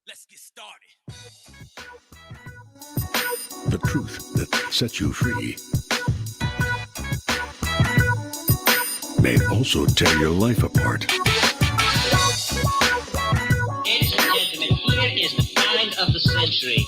Let's get started. The truth that sets you free may also tear your life apart. Ladies and gentlemen, here is the find of the century.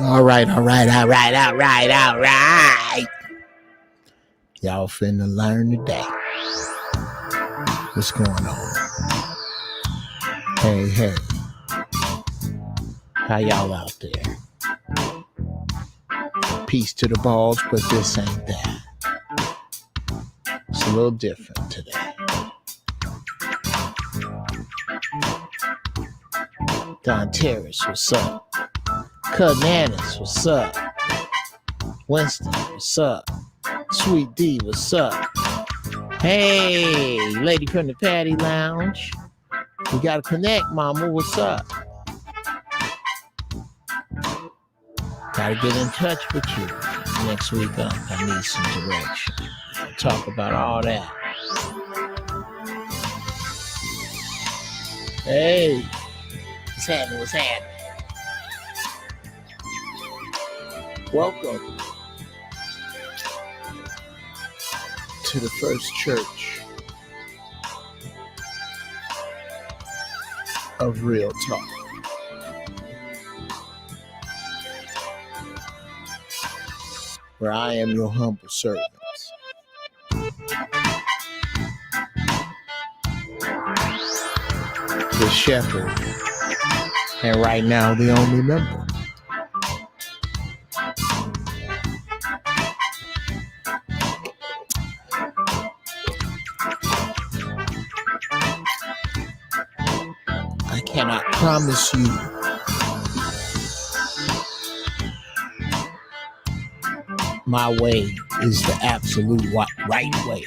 All right. Y'all finna learn today. What's going on? Hey. How y'all out there? Peace to the balls, but this ain't that. It's a little different today. Don Terrace, what's up? Cananas, what's up? Winston, what's up? Sweet D, what's up? Hey, lady from the Patty Lounge. We gotta connect, mama, what's up? Gotta get in touch with you next week up. I need some direction. We'll talk about all that. Hey, what's happening? Welcome to the First Church of Real Talk. Where I am your humble servant. The shepherd. And right now the only member. I cannot promise you my way is the absolute right way.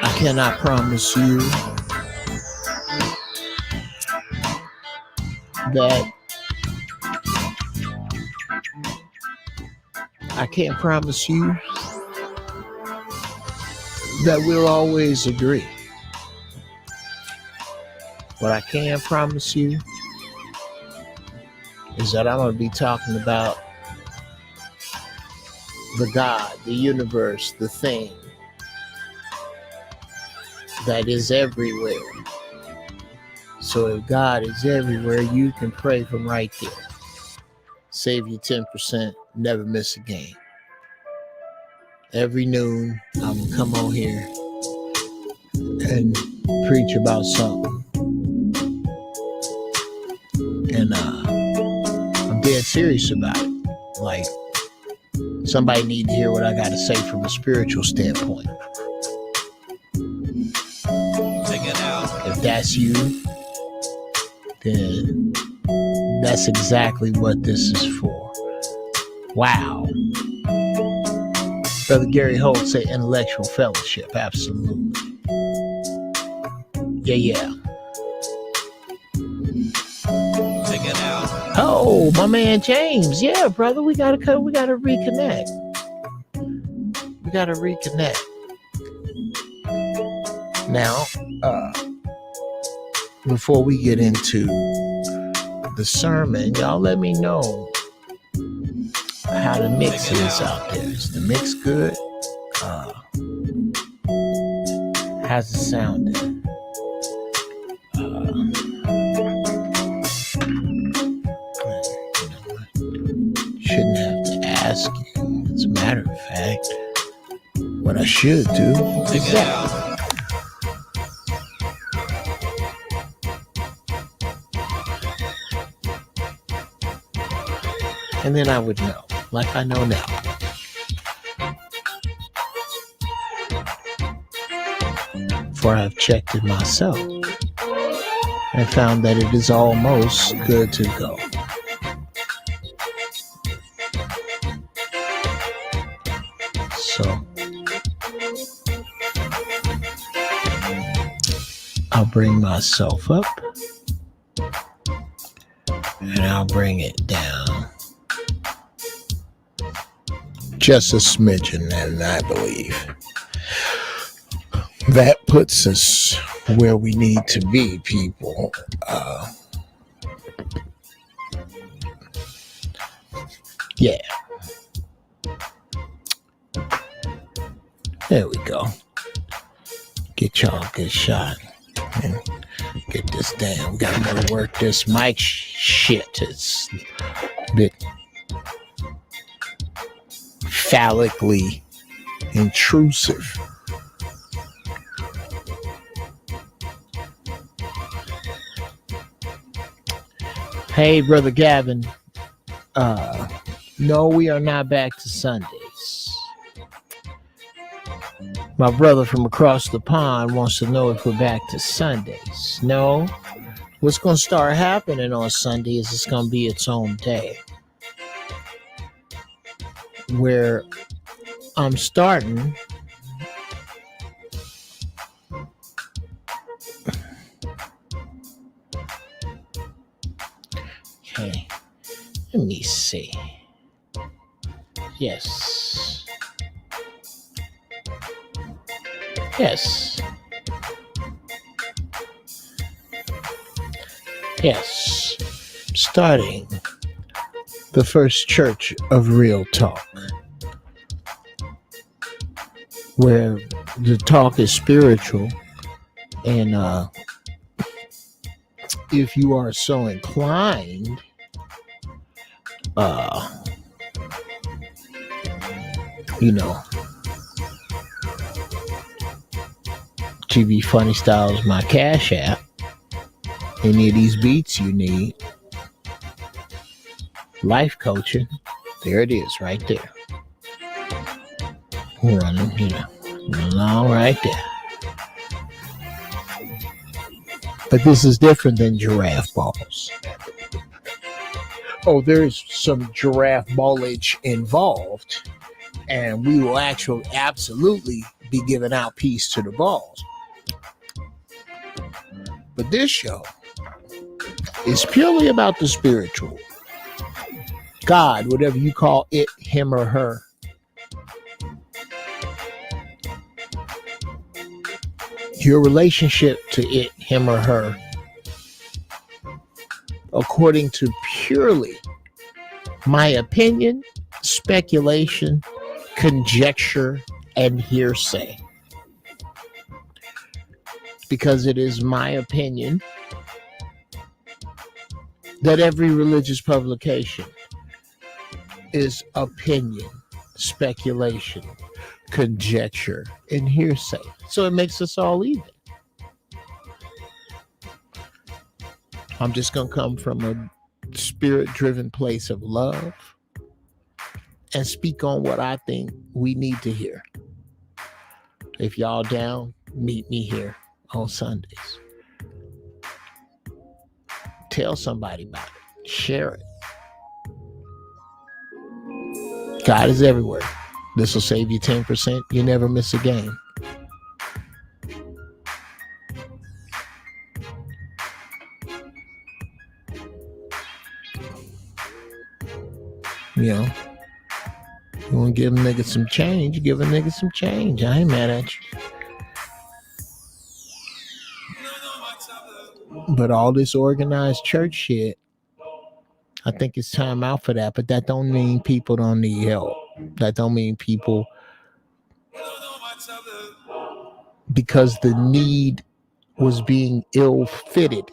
I cannot promise you that I can't promise you that we'll always agree. What I can promise you is that I'm going to be talking about the God, the universe, the thing that is everywhere. So if God is everywhere, you can pray from right there. Save you 10%, never miss a game. Every noon, I'm going to come on here and preach about something. And I'm dead serious about it. Like, somebody need to hear what I got to say from a spiritual standpoint. Check it out. If that's you, then that's exactly what this is for. Wow. Brother Gary Holt say intellectual fellowship. Absolutely. Yeah. Check it out. Oh, my man James. Yeah, brother, we gotta reconnect. Now, before we get into the sermon, y'all let me know how the mix is out there. Is the mix good? How's it sounding? Shouldn't have to ask you. As a matter of fact, what I should do is that. And then I would know, like I know now. For I've checked it myself and found that it is almost good to go. So I'll bring myself up and I'll bring it down just a smidgen, and I believe that puts us where we need to be, people. Yeah. There we go. Get y'all a good shot and get this down. We gotta work this mic shit. It's a bit phallically intrusive. Hey, Brother Gavin. No, we are not back to Sundays. My brother from across the pond wants to know if we're back to Sundays. No. What's going to start happening on Sunday is it's going to be its own day, where I'm starting okay, let me see. Yes, starting the first church of Real Talk, where the talk is spiritual, and if you are so inclined, TV Funny Style is my Cash App. Any of these beats you need, life coaching, there it is right there. Running along right there. But this is different than giraffe balls. Oh, there is some giraffe ballage involved, and we will absolutely be giving out peace to the balls. But this show is purely about the spiritual. God, whatever you call it, him or her. Your relationship to it, him or her, according to purely my opinion, speculation, conjecture, and hearsay. because it is my opinion that every religious publication is opinion, speculation, conjecture, and hearsay. So it makes us all even. I'm just going to come from a spirit-driven place of love and speak on what I think we need to hear. If y'all down, meet me here on Sundays. Tell somebody about it. Share it. God is everywhere. This will save you 10%. You never miss a game. You know, you want to give a nigga some change, give a nigga some change. I ain't mad at you. But all this organized church shit, I think it's time out for that. But that don't mean people don't need help. That don't mean people, because the need was being ill-fitted,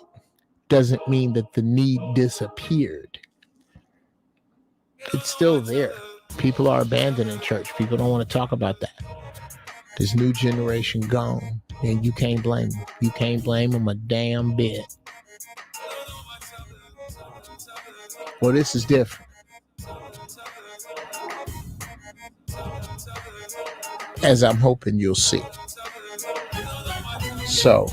doesn't mean that the need disappeared. It's still there. People are abandoning church. People don't want to talk about that. This new generation gone, and you can't blame them. You can't blame them a damn bit. Well, this is different. As I'm hoping you'll see. So,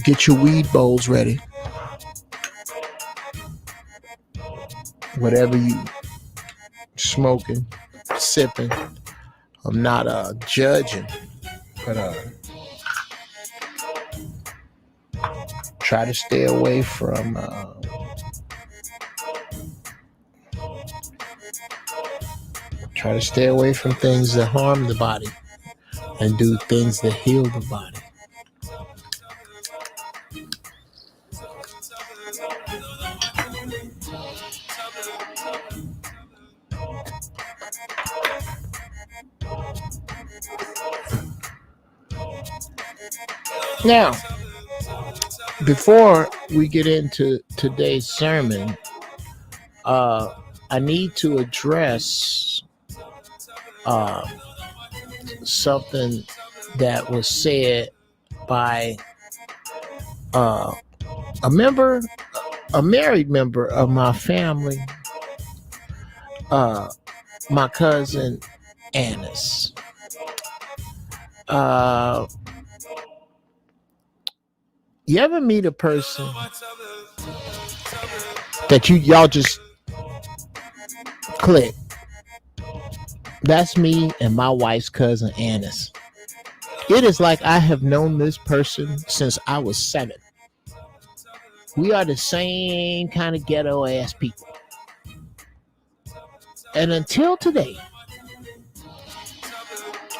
get your weed bowls ready. Whatever you smoking, sipping, I'm not judging, but try to stay away from things that harm the body and do things that heal the body. Now, before we get into today's sermon, I need to address something that was said by a married member of my family, my cousin Annis. You ever meet a person that y'all just click? That's me and my wife's cousin Annis. It is like I have known this person since I was 7. We are the same kind of ghetto ass people. And until today,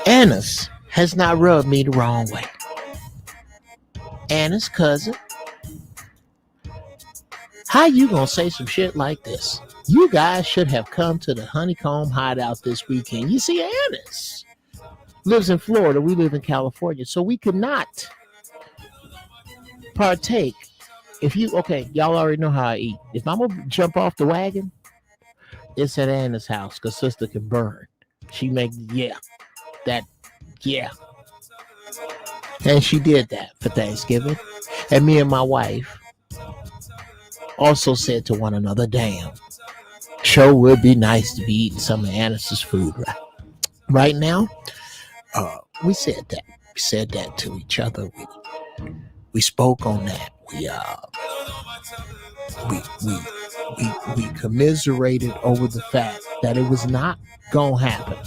Annis has not rubbed me the wrong way. Anna's cousin, how you gonna say some shit like this? You guys should have come to the Honeycomb Hideout this weekend. You see, Annis lives in Florida. We live in California, so we could not partake. Y'all already know how I eat. If I'm gonna jump off the wagon, it's at Anna's house because sister can burn. She make And she did that for Thanksgiving. And me and my wife also said to one another, damn, sure would be nice to be eating some of Annis's food right now. We said that. We said that to each other. We spoke on that. We commiserated over the fact that it was not gonna happen.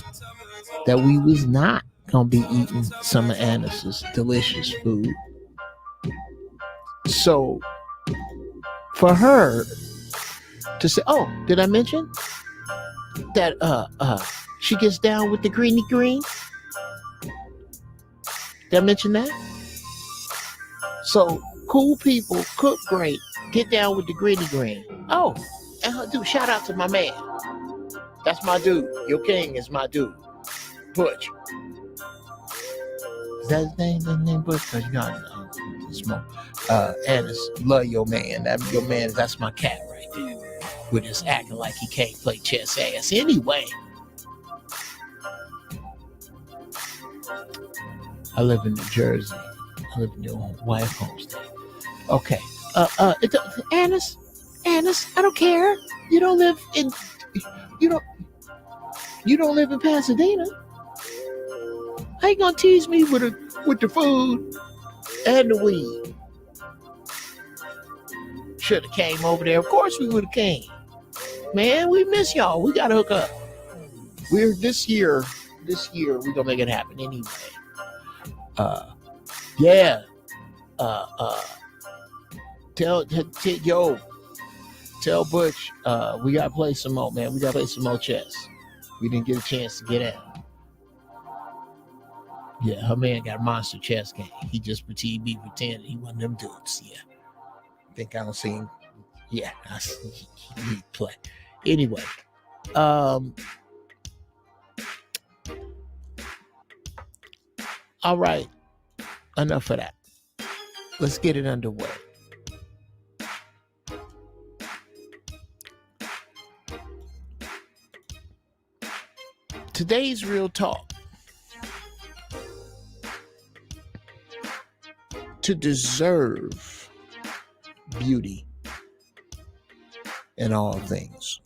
That we was not gonna be eating some of Annis's delicious food. So for her to say, oh, did I mention that she gets down with the greeny green? Did I mention that? So cool people cook great, get down with the greeny green. Oh, and dude, shout out to my man. That's my dude. Your king is my dude. Butch. Is that his name? That name Butch? Because you got smoke. Annis, love your man. Your man, that's my cat right there. We're just acting like he can't play chess ass anyway. I live in New Jersey. I live in your wife homestead. Okay. Annis, I don't care. You don't live in Pasadena. How you gonna tease me with the food and the weed? Should have came over there. Of course we would have came. Man, we miss y'all. We gotta hook up. We're this year we're gonna make it happen anyway. Yeah. Tell Butch, we gotta play some more, man. We gotta play some more chess. We didn't get a chance to get out. Yeah, her man got a monster chess game. He just pretended he one of them dudes. Yeah. Think I don't see him. Yeah, he play. Anyway. All right. Enough of that. Let's get it underway. Today's real talk. To deserve beauty in all things.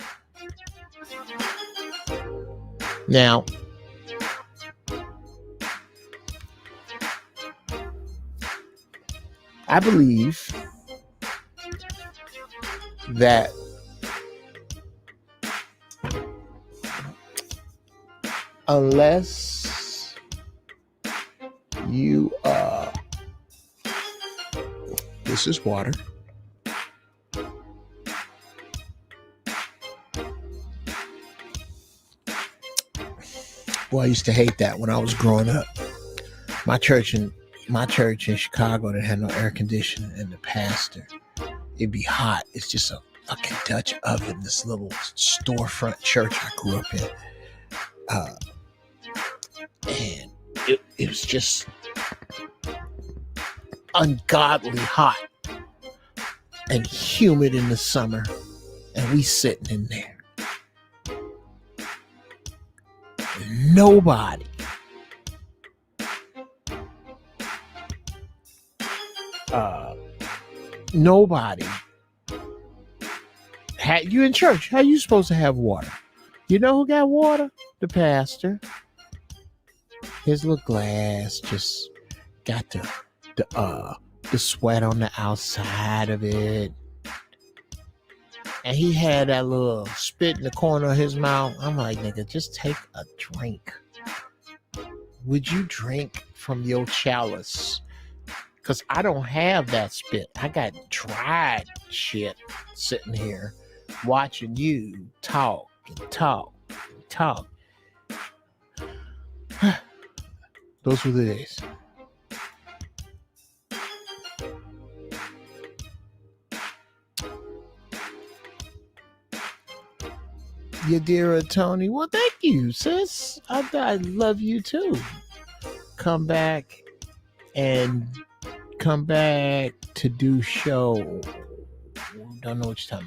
Now, I believe that unless you this is water. Boy, I used to hate that when I was growing up. My church in Chicago that had no air conditioning, and the pastor, it'd be hot. It's just a fucking Dutch oven, this little storefront church I grew up in. And it was just ungodly hot and humid in the summer, and we sitting in there. Nobody had you in church. How you supposed to have water? You know who got water? The pastor. His little glass just got the sweat on the outside of it. And he had that little spit in the corner of his mouth. I'm like, nigga, just take a drink. Would you drink from your chalice? Because I don't have that spit. I got dried shit sitting here watching you talk and talk and talk. Those were the days. Your dear Tony, well, thank you, sis. I love you too. Come back to do show. Don't know what you're talking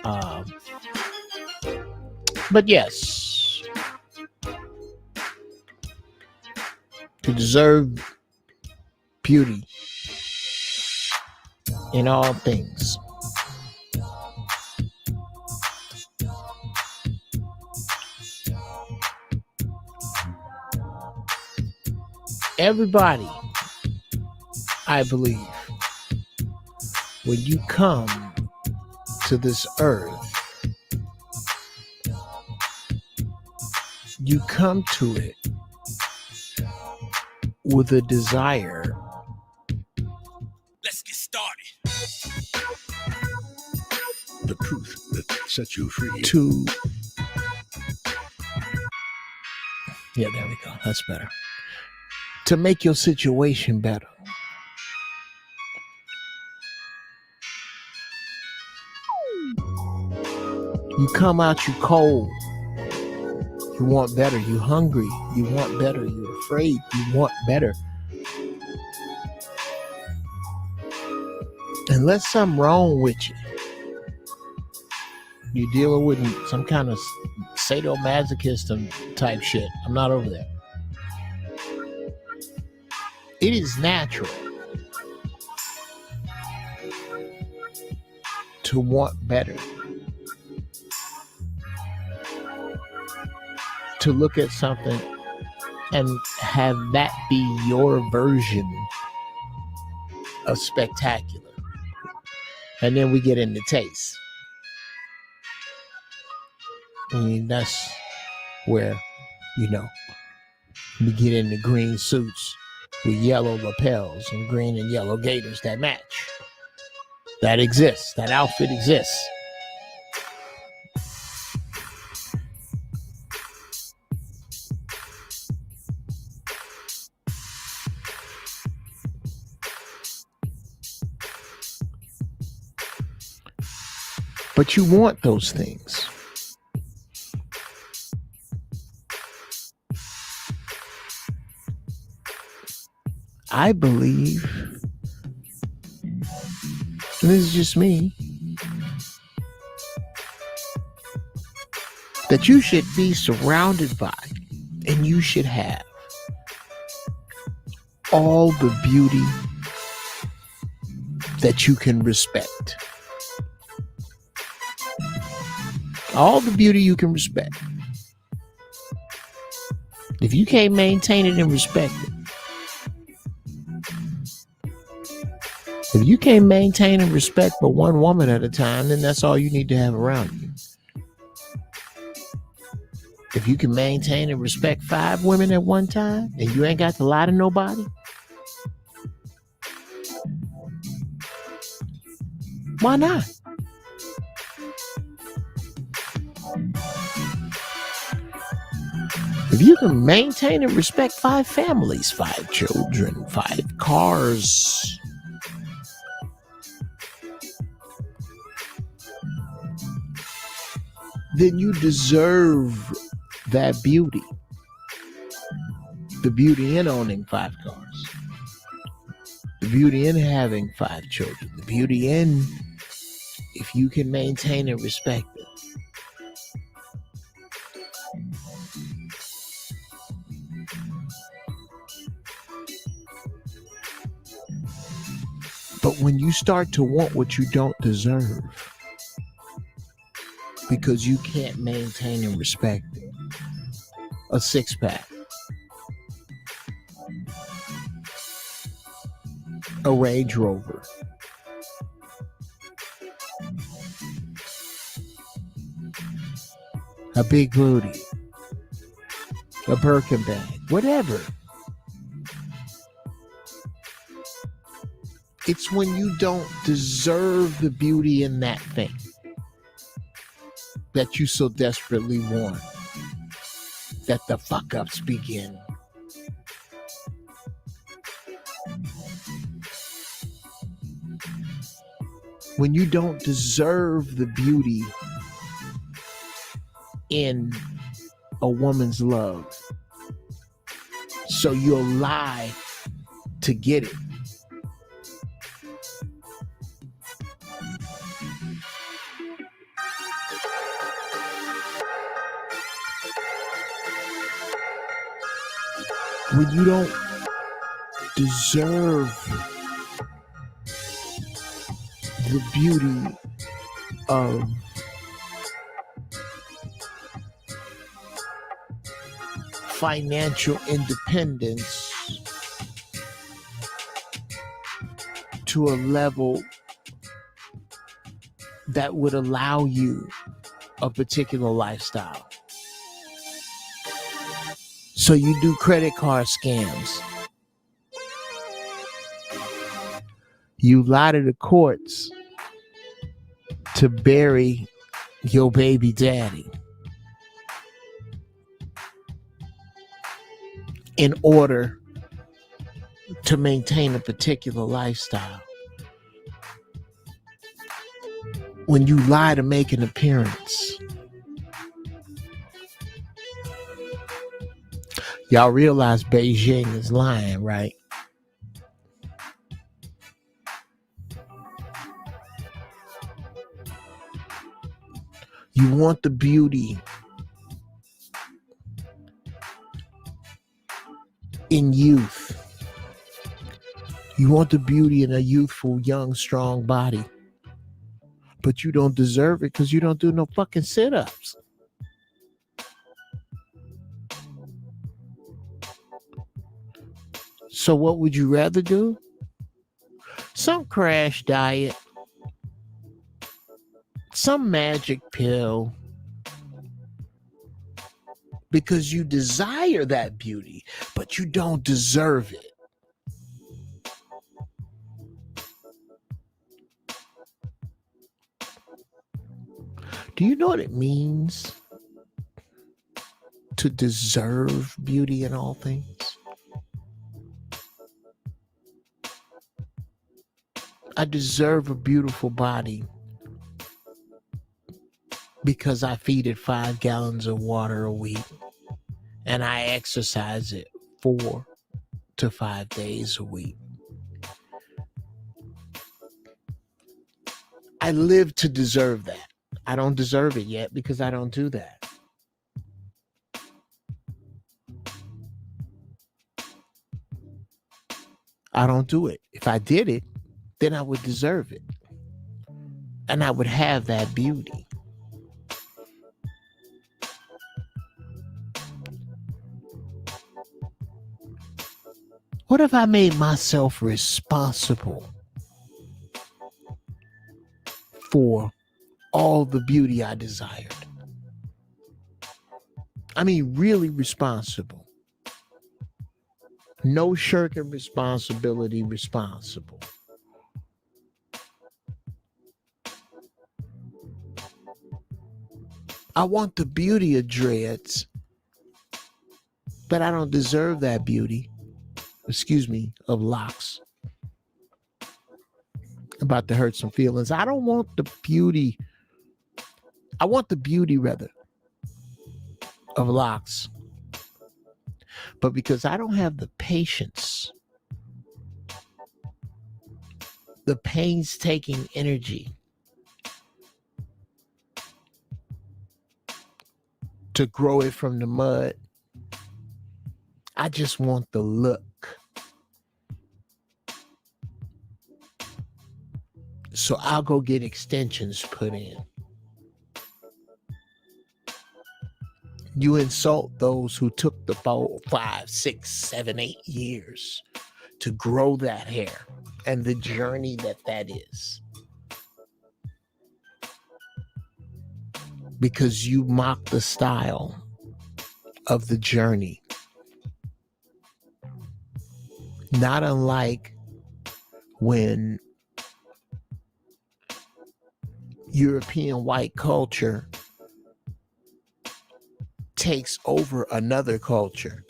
about. But yes, to deserve beauty in all things. Everybody, I believe, when you come to this earth, you come to it with a desire. Let's get started. The truth that sets you free. Yeah, there we go. That's better. To make your situation better. You come out, you cold. You want better. You hungry. You want better. You're afraid. You want better. Unless something wrong with you, you're dealing with some kind of sadomasochism type shit. I'm not over there. It is natural to want better, to look at something and have that be your version of spectacular. And then we get into taste. I mean, that's where, we get into green suits with yellow lapels and green and yellow gaiters that match. That exists. That outfit exists. But you want those things. I believe, and this is just me, that you should be surrounded by and you should have all the beauty that you can respect. All the beauty you can respect. If you can't maintain it and respect it, if you can't maintain and respect but one woman at a time, then that's all you need to have around you. If you can maintain and respect 5 women at one time and you ain't got to lie to nobody, why not? If you can maintain and respect 5 families, 5 children, 5 cars, then you deserve that beauty. The beauty in owning 5 cars. The beauty in having 5 children. The beauty in, if you can maintain and respect it. But when you start to want what you don't deserve, because you can't maintain and respect it, a 6-pack, a Range Rover, a big booty, a Birkin bag, whatever. It's when you don't deserve the beauty in that thing that you so desperately want that the fuck-ups begin. When you don't deserve the beauty in a woman's love, so you'll lie to get it. When you don't deserve the beauty of financial independence to a level that would allow you a particular lifestyle. So you do credit card scams. You lie to the courts to bury your baby daddy in order to maintain a particular lifestyle. When you lie to make an appearance, Y'all realize Beijing is lying, right? You want the beauty in youth. You want the beauty in a youthful, young, strong body. But you don't deserve it because you don't do no fucking sit-ups. So what would you rather do? Some crash diet, some magic pill, because you desire that beauty, but you don't deserve it. Do you know what it means to deserve beauty in all things? I deserve a beautiful body because I feed it 5 gallons of water a week and I exercise it 4 to 5 days a week. I live to deserve that. I don't deserve it yet because I don't do that. I don't do it. If I did it, then I would deserve it. And I would have that beauty. What if I made myself responsible for all the beauty I desired? I mean, really responsible. No shirking responsibility, responsible. I want the beauty of dreads, but I don't deserve that beauty. Excuse me, of locks. About to hurt some feelings. I don't want the beauty. I want the beauty, rather, of locks. But because I don't have the patience, the painstaking energy to grow it from the mud, I just want the look. So I'll go get extensions put in. You insult those who took the 4, 5, 6, 7, 8 years to grow that hair and the journey that is. Because you mock the style of the journey. Not unlike when European white culture takes over another culture.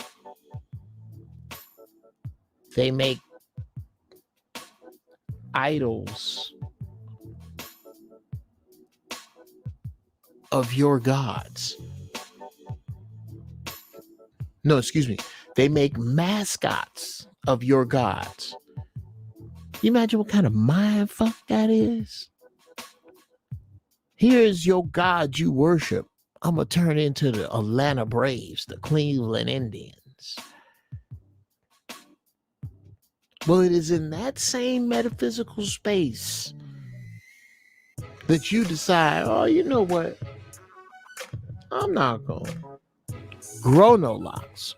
They make idols of your gods. No, excuse me. They make mascots of your gods. You imagine what kind of mind fuck that is? Here's your God you worship. I'm going to turn into the Atlanta Braves, the Cleveland Indians. Well, it is in that same metaphysical space that you decide, oh, you know what? I'm not going to grow no locks.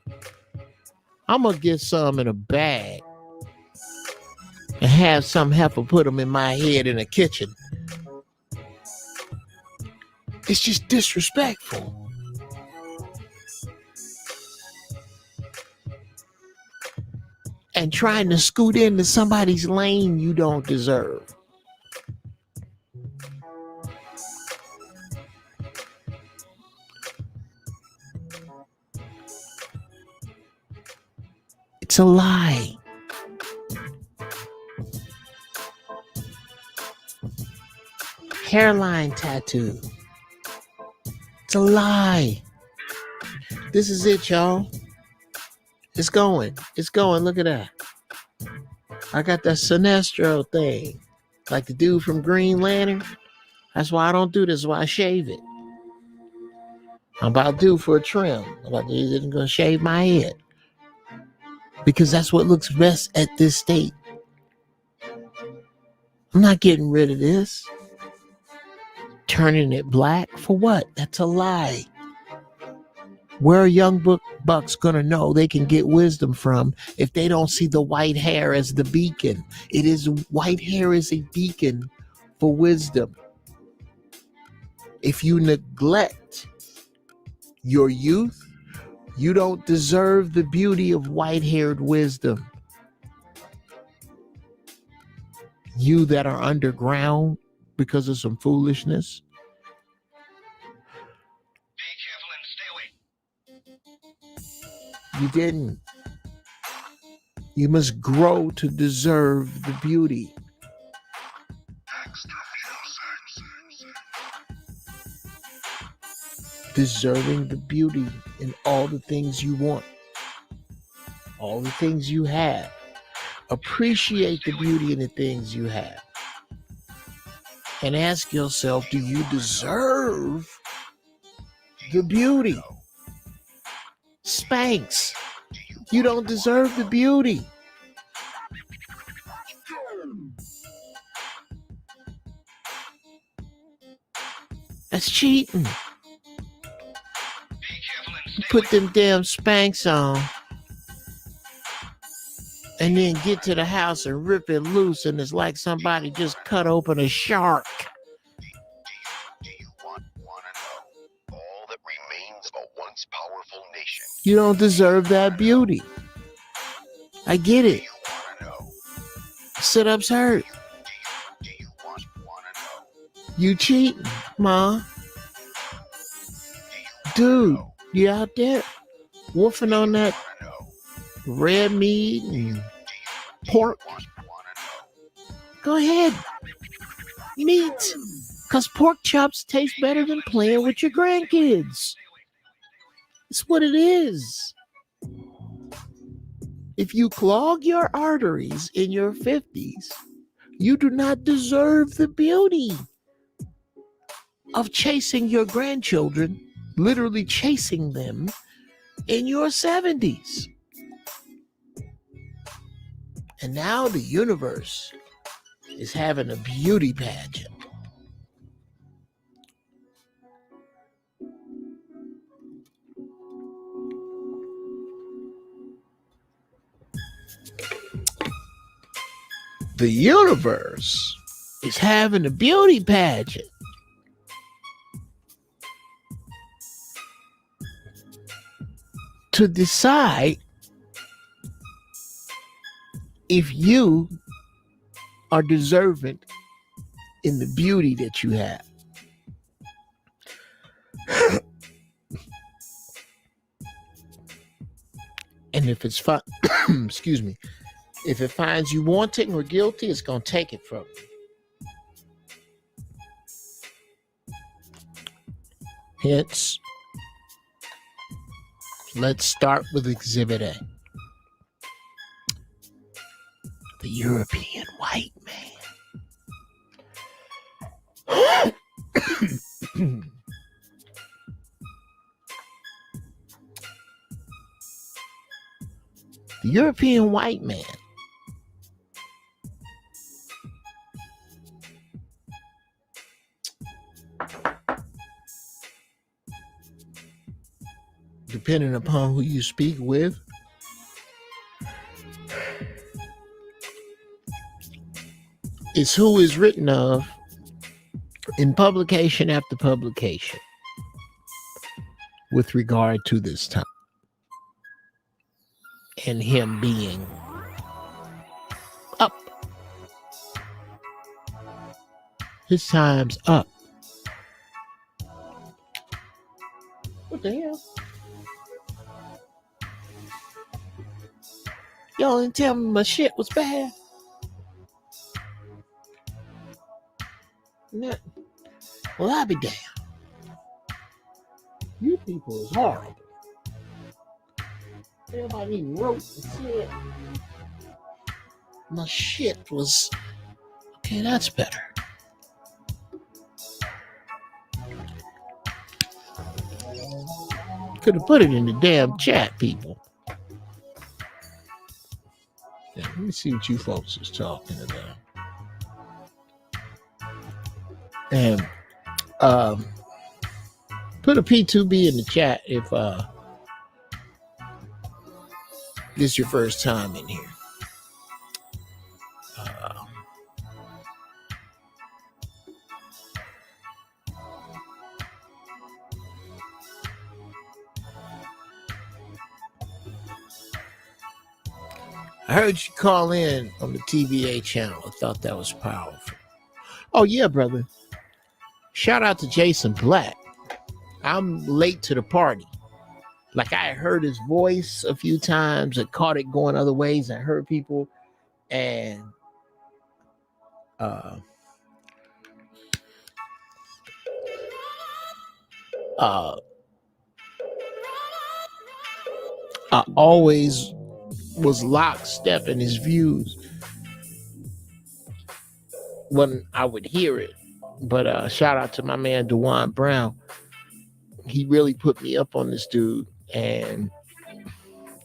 I'm going to get some in a bag and have some heifer put them in my head in the kitchen. It's just disrespectful. And trying to scoot into somebody's lane you don't deserve. It's a lie. Hairline tattoo. It's a lie. This is it, y'all. It's going. It's going. Look at that. I got that Sinestro thing. Like the dude from Green Lantern. That's why I don't do this. That's why I shave it. I'm about due for a trim. I'm going to shave my head. Because that's what looks best at this state. I'm not getting rid of this. Turning it black for what? That's a lie. Where are young bucks gonna know they can get wisdom from if they don't see the white hair as the beacon? White hair is a beacon for wisdom. If you neglect your youth, you don't deserve the beauty of white-haired wisdom. You that are underground because of some foolishness. Be careful and stay away. You didn't. You must grow to deserve the beauty. Deserving the beauty in all the things you want, all the things you have. Appreciate the beauty in the things you have. And ask yourself, do you deserve the beauty? Spanx, you don't deserve the beauty. That's cheating. You put them damn Spanx on and then get to the house and rip it loose, and it's like somebody just cut open a shark. Do you want to know all that remains of a once powerful nation? You don't deserve that beauty. I get it. Do you want to know? Sit-ups hurt. Do you want to know? You cheating, Ma. Dude, you out there woofing on that red meat and pork? Go ahead. Meat. Because pork chops taste better than playing with your grandkids. It's what it is. If you clog your arteries in your 50s, you do not deserve the beauty of chasing your grandchildren, literally chasing them in your 70s. And now the universe is having a beauty pageant. The universe is having a beauty pageant. To decide if you are deserving in the beauty that you have. And if it's excuse me, if it finds you wanting or guilty, it's going to take it from you. Hence, let's start with Exhibit A. The European white man. The European white man depending upon who you speak with, is who is written of in publication after publication with regard to this time and him being up. His time's up. What the hell? Y'all didn't tell me my shit was bad. Nothing. Well, I'll be damned. You people is horrible. Everybody wrote and said my shit was okay. That's better. Could have put it in the damn chat, people. Yeah, let me see what you folks is talking about. And put a P2B in the chat if this is your first time in here. I heard you call in on the TVA channel. I thought that was powerful. Oh, yeah, brother. Shout out to Jason Black. I'm late to the party. Like, I heard his voice a few times. I caught it going other ways. I heard people. And I always was lockstep in his views when I would hear it. But shout out to my man Dewan Brown. He really put me up on this dude. And,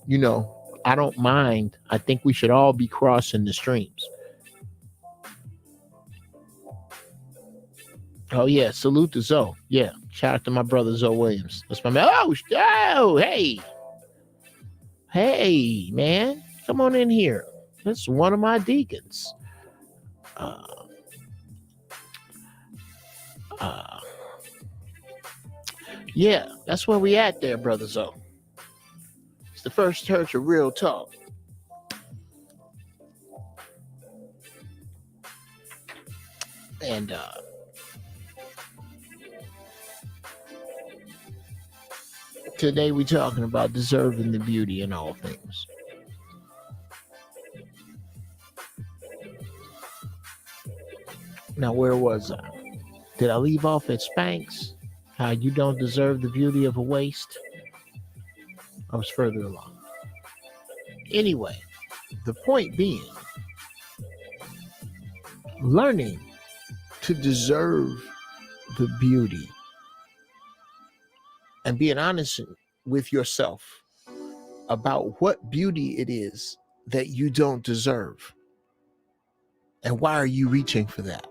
you know, I don't mind. I think we should all be crossing the streams. Oh, yeah. Salute to Zoe. Yeah. Shout out to my brother Zoe Williams. That's my man. Oh, hey. Hey, man. Come on in here. That's one of my deacons. Yeah, that's where we at there, brother Zoe. It's the first church of real talk. And today we're talking about deserving the beauty in all things. Now, where was I? Did I leave off at Spanx? How you don't deserve the beauty of a waist? I was further along. Anyway, the point being, learning to deserve the beauty and being honest with yourself about what beauty it is that you don't deserve. And why are you reaching for that?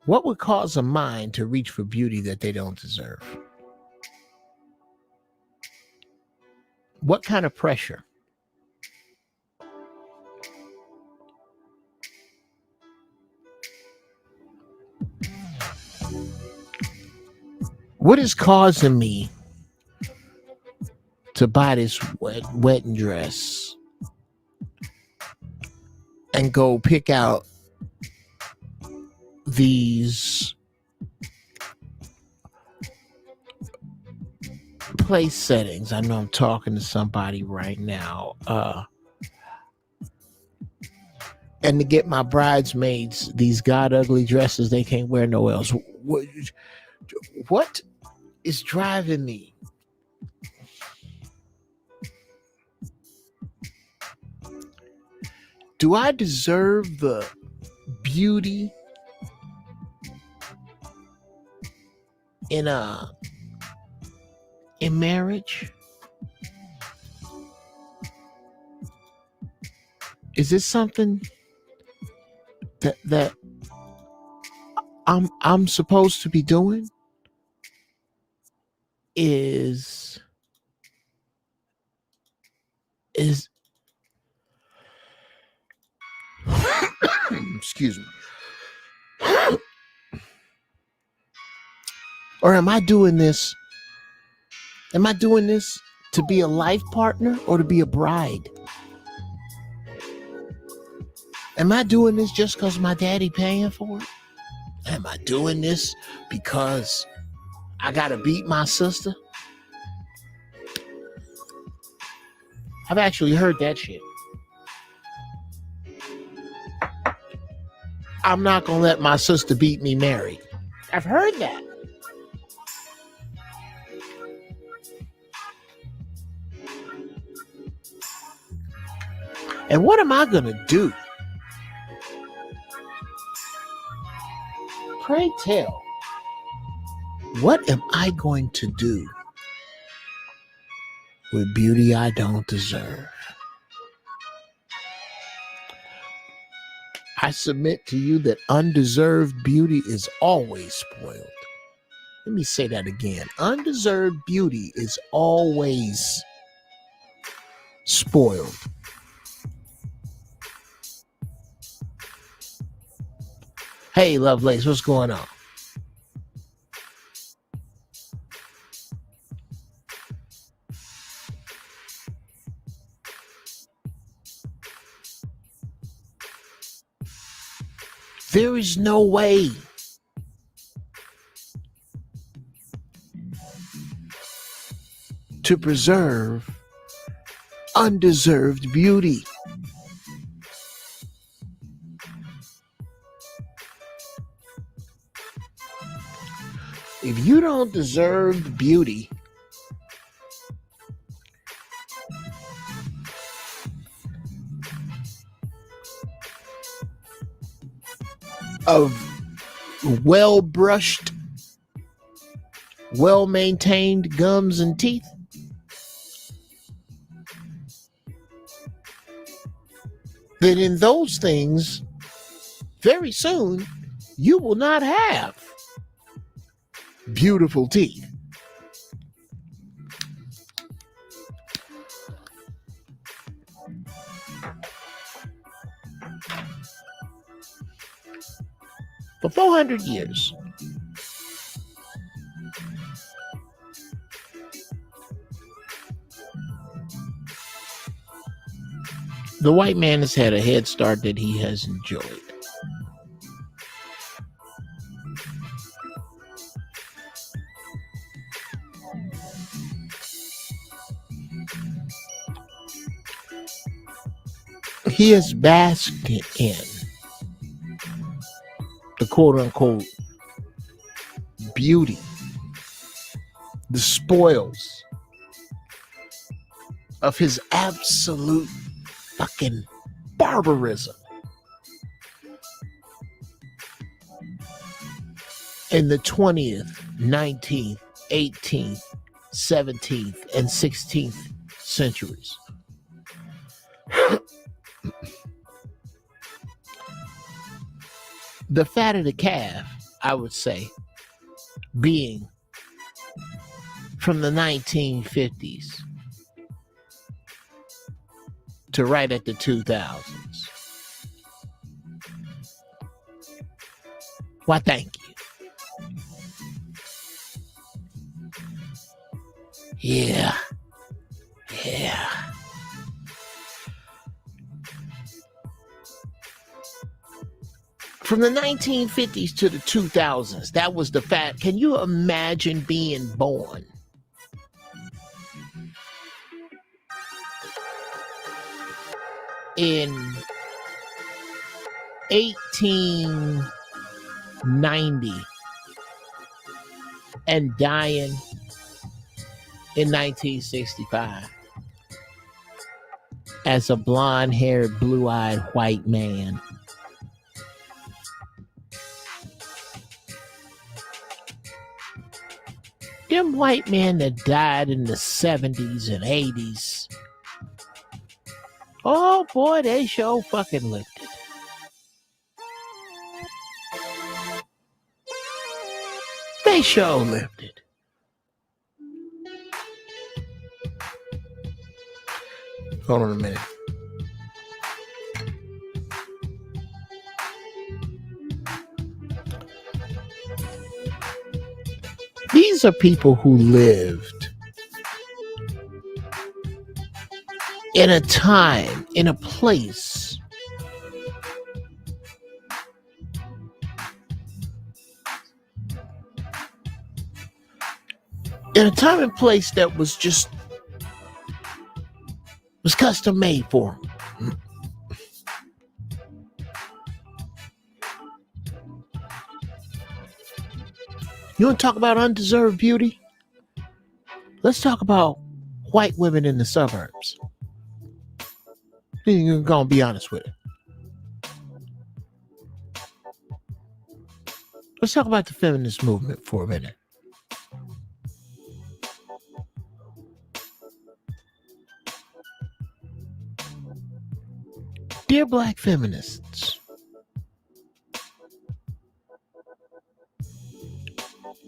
What would cause a mind to reach for beauty that they don't deserve? What kind of pressure? What is causing me to buy this wedding dress and go pick out these place settings? I know I'm talking to somebody right now. And to get my bridesmaids these god ugly dresses they can't wear nowhere else. What is driving me? Do I deserve the beauty in marriage? Is this something that I'm supposed to be doing? Is excuse me. Or am I doing this? Am I doing this to be a life partner or to be a bride? Am I doing this just because my daddy paying for it? Am I doing this because I gotta beat my sister? I've actually heard that shit. I'm not gonna let my sister beat me married. I've heard that. And what am I going to do? Pray tell, what am I going to do with beauty I don't deserve? I submit to you that undeserved beauty is always spoiled. Let me say that again. Undeserved beauty is always spoiled. Hey, Lovelace, what's going on? There is no way to preserve undeserved beauty. If you don't deserve beauty, of well-brushed, well-maintained gums and teeth, then in those things, very soon, you will not have beautiful teeth. For 400 years, the white man has had a head start that he has enjoyed. He has basked in the quote-unquote beauty, the spoils of his absolute fucking barbarism in the 20th, 19th, 18th, 17th, and 16th centuries. The fat of the calf, I would say, being from the 1950s to right at the 2000s. Why, thank you. Yeah. From the 1950s to the 2000s, that was the fat. Can you imagine being born in 1890 and dying in 1965 as a blonde-haired, blue-eyed white man? Them white men that died in the 70s and 80s, oh boy, they sure fucking lifted. They sure lifted. Hold on a minute. These are people who lived in a time, in a place that was just custom made for them. You want to talk about undeserved beauty? Let's talk about white women in the suburbs. You're gonna be honest with it. Let's talk about the feminist movement for a minute. Dear Black feminists,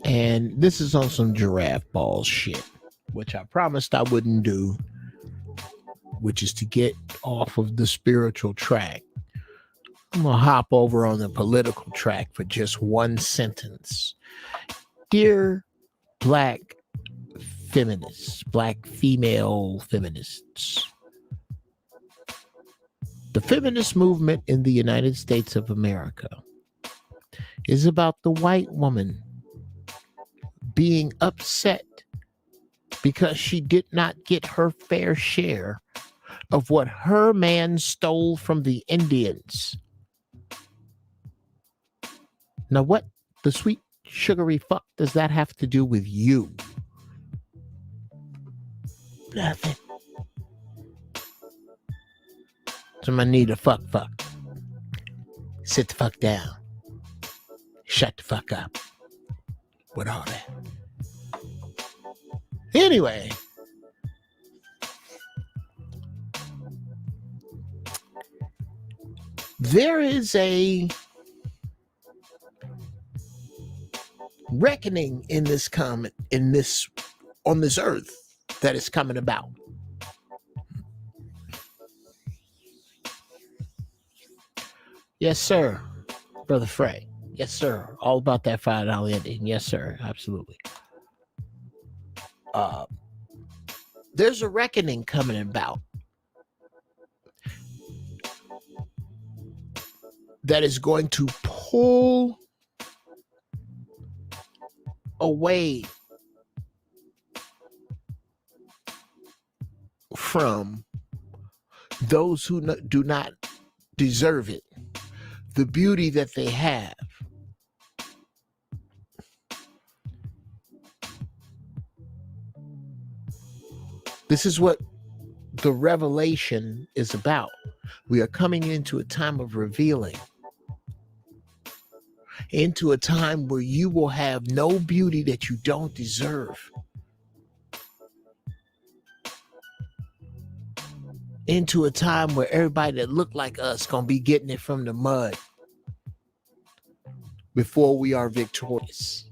and this is on some giraffe balls shit, which I promised I wouldn't do, which is to get off of the spiritual track. I'm going to hop over on the political track for just one sentence. Dear Black feminists, Black female feminists, the feminist movement in the United States of America is about the white woman being upset because she did not get her fair share of what her man stole from the Indians. Now, what the sweet sugary fuck does that have to do with you? Nothing. Somebody need a fuck. Sit the fuck down. Shut the fuck up. With all that. Anyway. There is a reckoning in this on this earth that is coming about. Yes, sir, Brother Frey. Yes, sir. All about that $5 ending. Yes, sir. Absolutely. There's a reckoning coming about that is going to pull away from those who do not deserve it, the beauty that they have. This is what the revelation is about. We are coming into a time of revealing, into a time where you will have no beauty that you don't deserve, into a time where everybody that look like us gonna be getting it from the mud before we are victorious.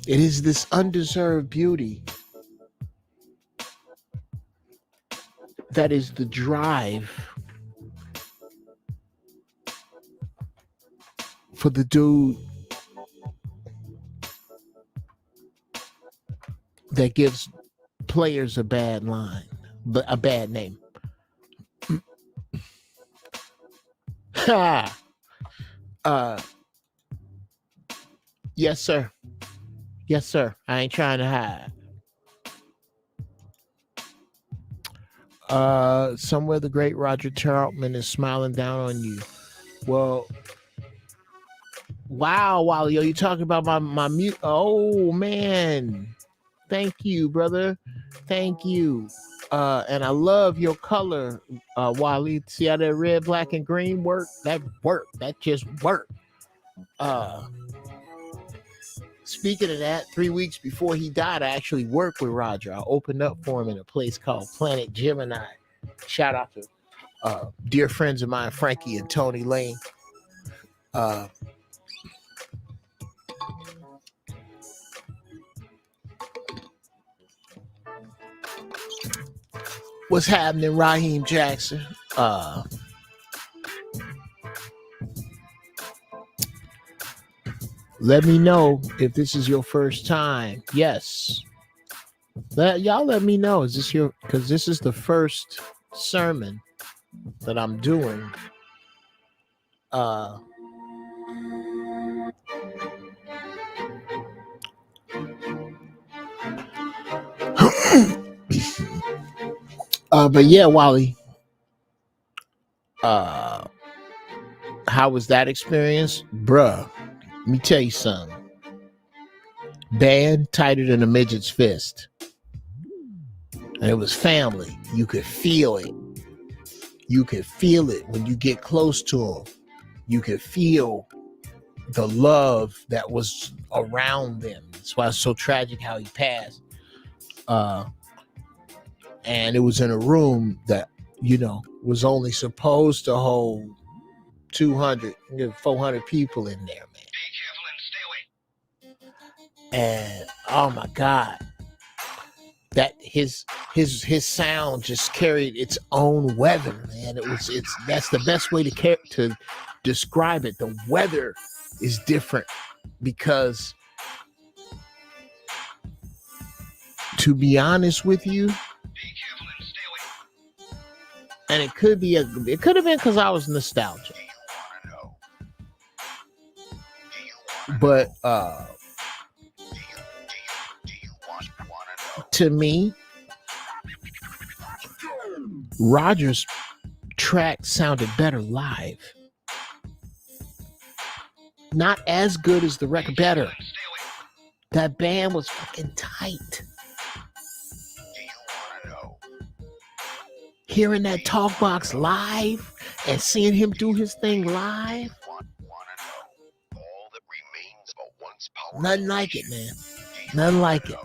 It is this undeserved beauty that is the drive for the dude that gives players a bad line, a bad name. Yes, sir. Yes, sir. I ain't trying to hide. Somewhere the great Roger Troutman is smiling down on you. Well, wow, Wally, yo, you talking about my mute? Oh man, thank you, brother. Thank you. And I love your color, Wally. See how that red, black, and green work? That worked. That just worked. Speaking of that, 3 weeks before he died, I actually worked with Roger. I opened up for him in a place called Planet Gemini. Shout out to dear friends of mine, Frankie and Tony Lane. What's happening, Raheem Jackson? Let me know if this is your first time. Yes. Y'all let me know. Is this because this is the first sermon that I'm doing. But yeah, Wally. How was that experience? Bruh. Let me tell you something. Band tighter than a midget's fist. And it was family. You could feel it. You could feel it when you get close to them. You could feel the love that was around them. That's why it's so tragic how he passed. And it was in a room that, was only supposed to hold 200, 400 people in there, man. And oh my God, that his sound just carried its own weather, man. That's the best way to describe it. The weather is different because, to be honest with you, and it could have been because I was nostalgic, but to me, Roger's track sounded better live. Not as good as the record, better. That band was fucking tight. Hearing that talk box live and seeing him do his thing live, nothing like it, man. Nothing like it.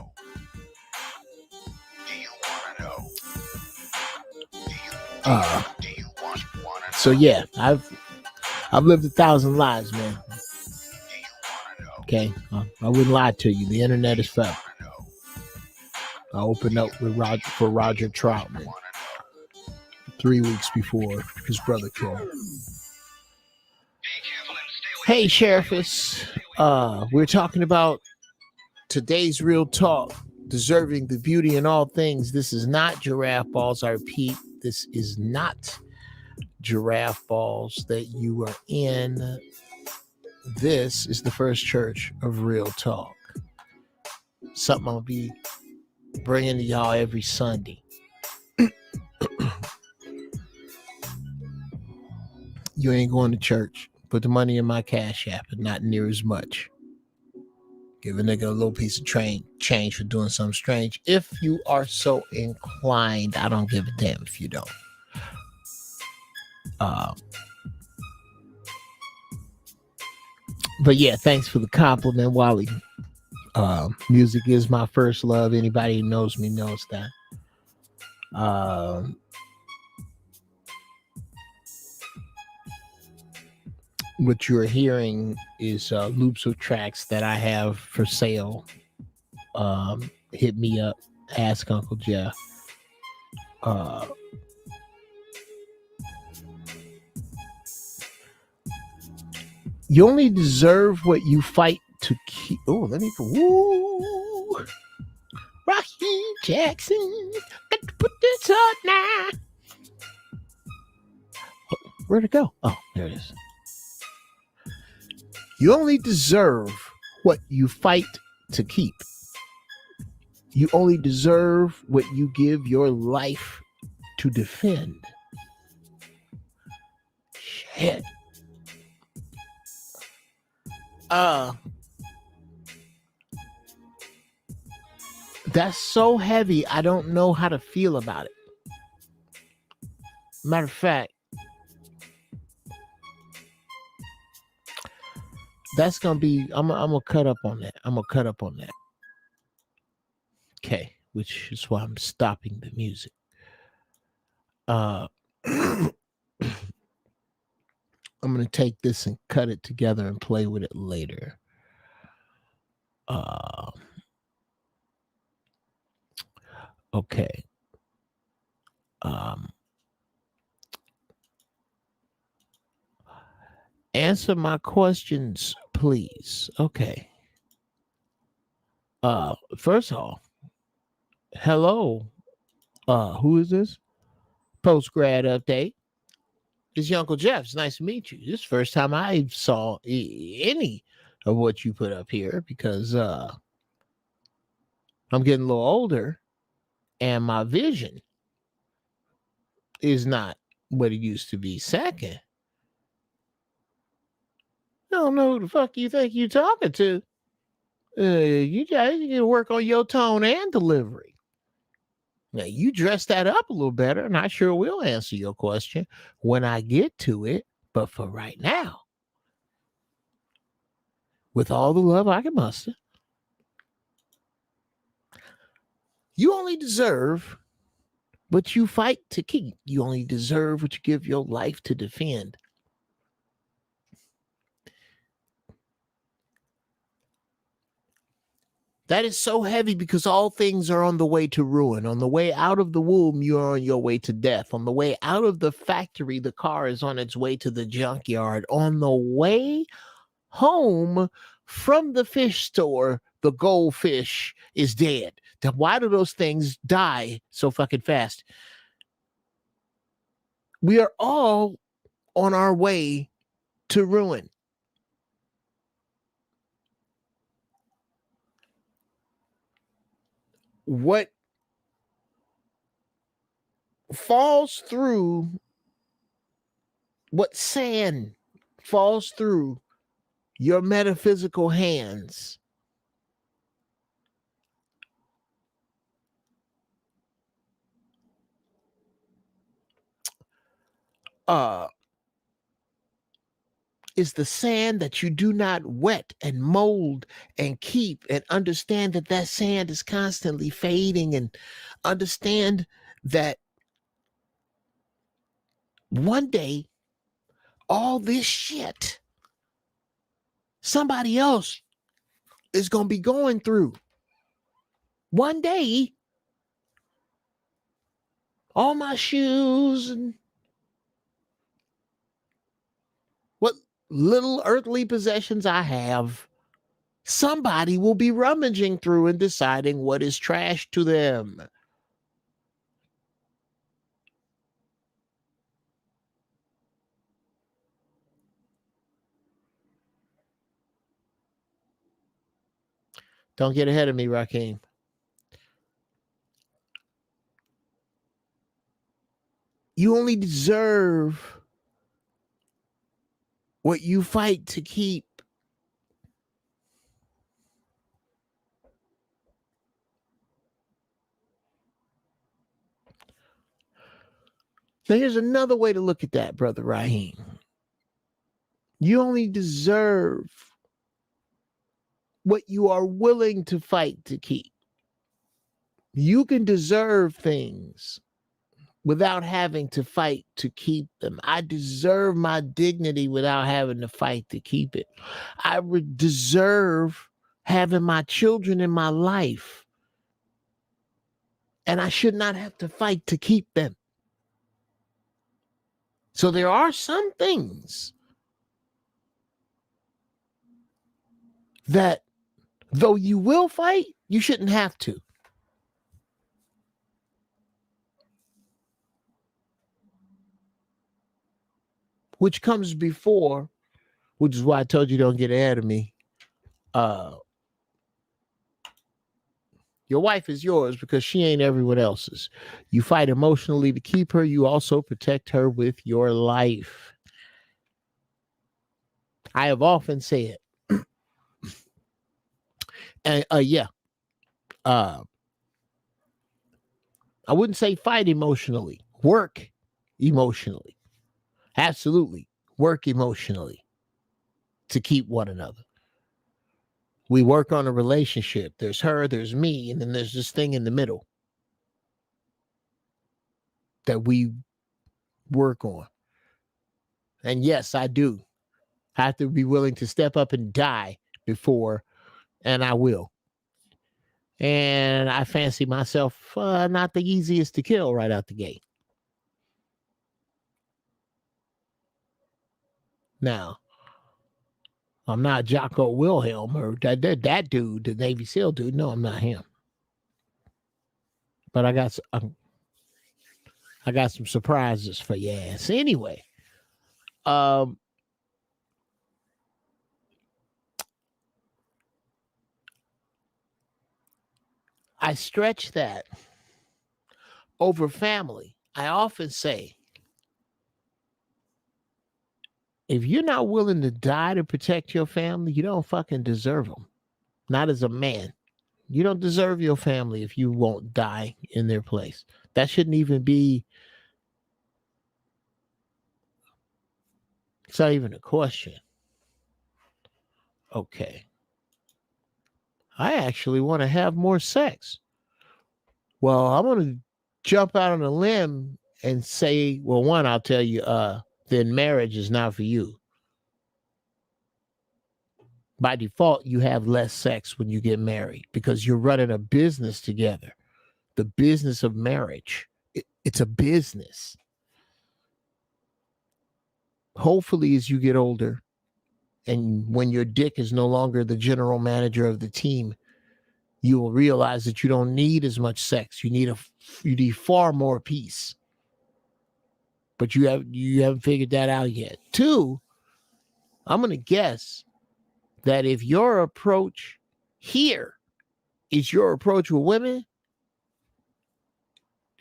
So yeah, I've lived 1,000 lives, man. Okay, I wouldn't lie to you. The internet is fake. I opened up with Roger Troutman 3 weeks before his brother killed. Hey, Sheriffess. We're talking about today's real talk, deserving the beauty in all things. This is not giraffe balls, I repeat. This is not giraffe balls that you are in. This is the First Church of Real Talk. Something I'll be bringing to y'all every Sunday. You ain't going to church. Put the money in my Cash App, and not near as much. Give a nigga a little piece of change for doing something strange. If you are so inclined, I don't give a damn if you don't. But yeah, thanks for the compliment, Wally. Music is my first love. Anybody who knows me knows that. What you're hearing is loops of tracks that I have for sale. Hit me up, ask Uncle Jeff. You only deserve what you fight to keep. Oh, let me go. Woo! Raheem Jackson, got to put this up now. Where'd it go? Oh, there it is. You only deserve what you fight to keep. You only deserve what you give your life to defend. Shit. That's so heavy, I don't know how to feel about it. Matter of fact, that's gonna be. I'm gonna cut up on that. Okay, which is why I'm stopping the music. I'm gonna take this and cut it together and play with it later. Okay. Answer my questions, please. Okay. First off, hello. Who is this? Post grad update. It's your Uncle Jeff. It's nice to meet you. This is the first time I saw any of what you put up here because I'm getting a little older and my vision is not what it used to be. Second, don't know who the fuck you think you talking to. You guys need to work on your tone and delivery. Now, you dress that up a little better, and I sure will answer your question when I get to it. But for right now, with all the love I can muster, you only deserve what you fight to keep. You only deserve what you give your life to defend. That is so heavy because all things are on the way to ruin. On the way out of the womb, you are on your way to death. On the way out of the factory, the car is on its way to the junkyard. On the way home from the fish store, the goldfish is dead. Why do those things die so fucking fast? We are all on our way to ruin. What falls through, what sand falls through your metaphysical hands is the sand that you do not wet and mold and keep, and understand that that sand is constantly fading, and understand that one day all this shit somebody else is going to be going through. One day, all my shoes and what little earthly possessions I have, somebody will be rummaging through and deciding what is trash to them. Don't get ahead of me, Raheem. You only deserve what you fight to keep. Now, here's another way to look at that, Brother Raheem. You only deserve what you are willing to fight to keep. You can deserve things without having to fight to keep them. I deserve my dignity without having to fight to keep it. I deserve having my children in my life, and I should not have to fight to keep them. So there are some things that, though you will fight, you shouldn't have to. Which comes before, which is why I told you don't get ahead of me. Your wife is yours because she ain't everyone else's. You fight emotionally to keep her. You also protect her with your life. I have often said, and I wouldn't say fight emotionally, work emotionally. Absolutely. Work emotionally to keep one another. We work on a relationship. There's her, there's me, and then there's this thing in the middle that we work on. And yes, I do have to be willing to step up and die before, and I will. And I fancy myself not the easiest to kill right out the gate. Now, I'm not Jocko Wilhelm or that dude, the Navy SEAL dude. No, I'm not him. But I got some surprises for your ass. Anyway, I stretch that over family. I often say, If you're not willing to die to protect your family, you don't fucking deserve them. Not as a man. You don't deserve your family if you won't die in their place. That shouldn't even be. It's not even a question. Okay. I actually want to have more sex. Well, I'm going to jump out on a limb and say, well, one, I'll tell you, then marriage is not for you. By default, you have less sex when you get married because you're running a business together. The business of marriage. It's a business. Hopefully, as you get older and when your dick is no longer the general manager of the team, you will realize that you don't need as much sex. You need far more peace. But you haven't figured that out yet. Two, I'm going to guess that if your approach here is your approach with women,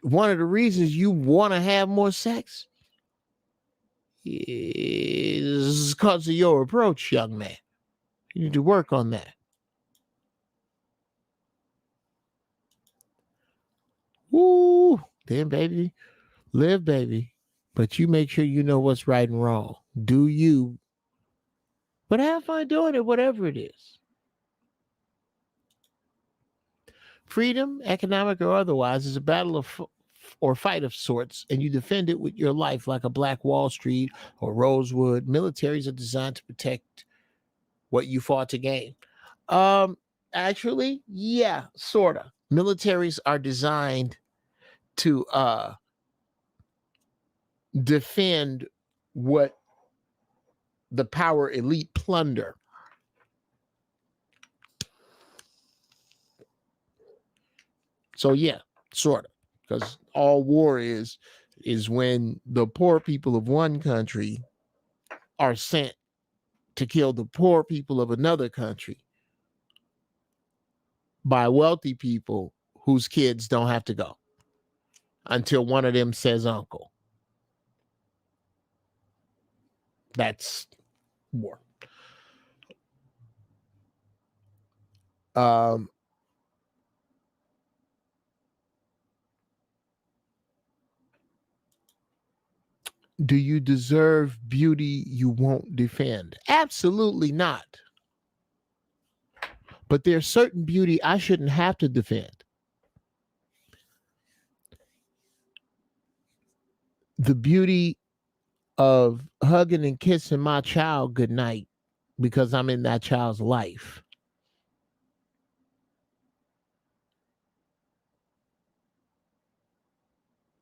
one of the reasons you want to have more sex is because of your approach, young man. You need to work on that. Woo! Then, baby, live, baby. But you make sure you know what's right and wrong. Do you. But have fun doing it, whatever it is. Freedom, economic or otherwise, is a battle of or fight of sorts, and you defend it with your life like a Black Wall Street or Rosewood. Militaries are designed to protect what you fought to gain. Actually, yeah, sorta. Militaries are designed to defend what the power elite plunder. So yeah, sort of, because all war is when the poor people of one country are sent to kill the poor people of another country by wealthy people whose kids don't have to go until one of them says uncle. That's war. Do you deserve beauty you won't defend? Absolutely not. But there's certain beauty I shouldn't have to defend. The beauty of hugging and kissing my child goodnight because I'm in that child's life.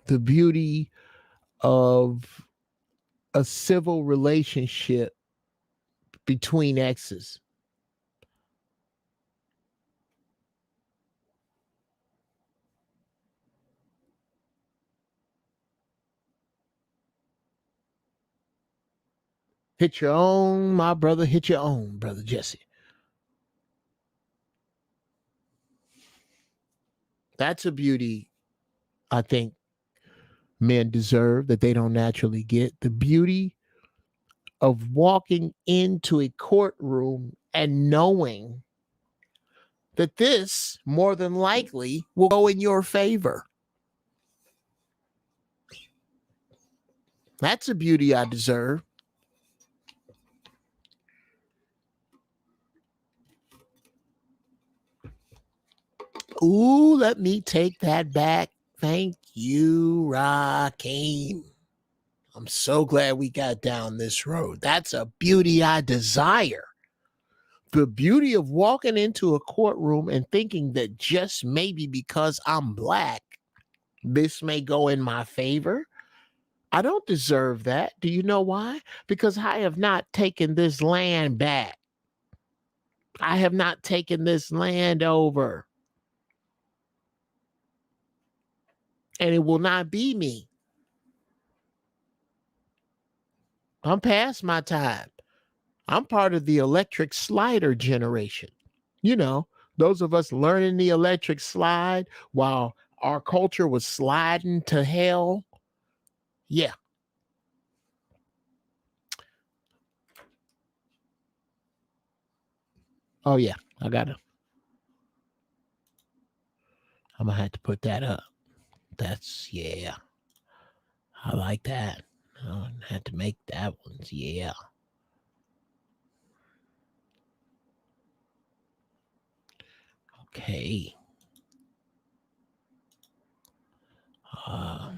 The beauty of a civil relationship between exes. Hit your own, my brother, hit your own, brother Jesse. That's a beauty I think men deserve that they don't naturally get. The beauty of walking into a courtroom and knowing that this more than likely will go in your favor. That's a beauty I deserve. Ooh, let me take that back. Thank you, Rakeem. I'm so glad we got down this road. That's a beauty I desire. The beauty of walking into a courtroom and thinking that just maybe because I'm Black, this may go in my favor. I don't deserve that. Do you know why? Because I have not taken this land back. I have not taken this land over. And it will not be me. I'm past my time. I'm part of the electric slider generation. You know, those of us learning the electric slide while our culture was sliding to hell. Yeah. Oh yeah, I got it. I'm gonna have to put that up. That's yeah. I like that. I had to make that one. Yeah. Okay. Uh,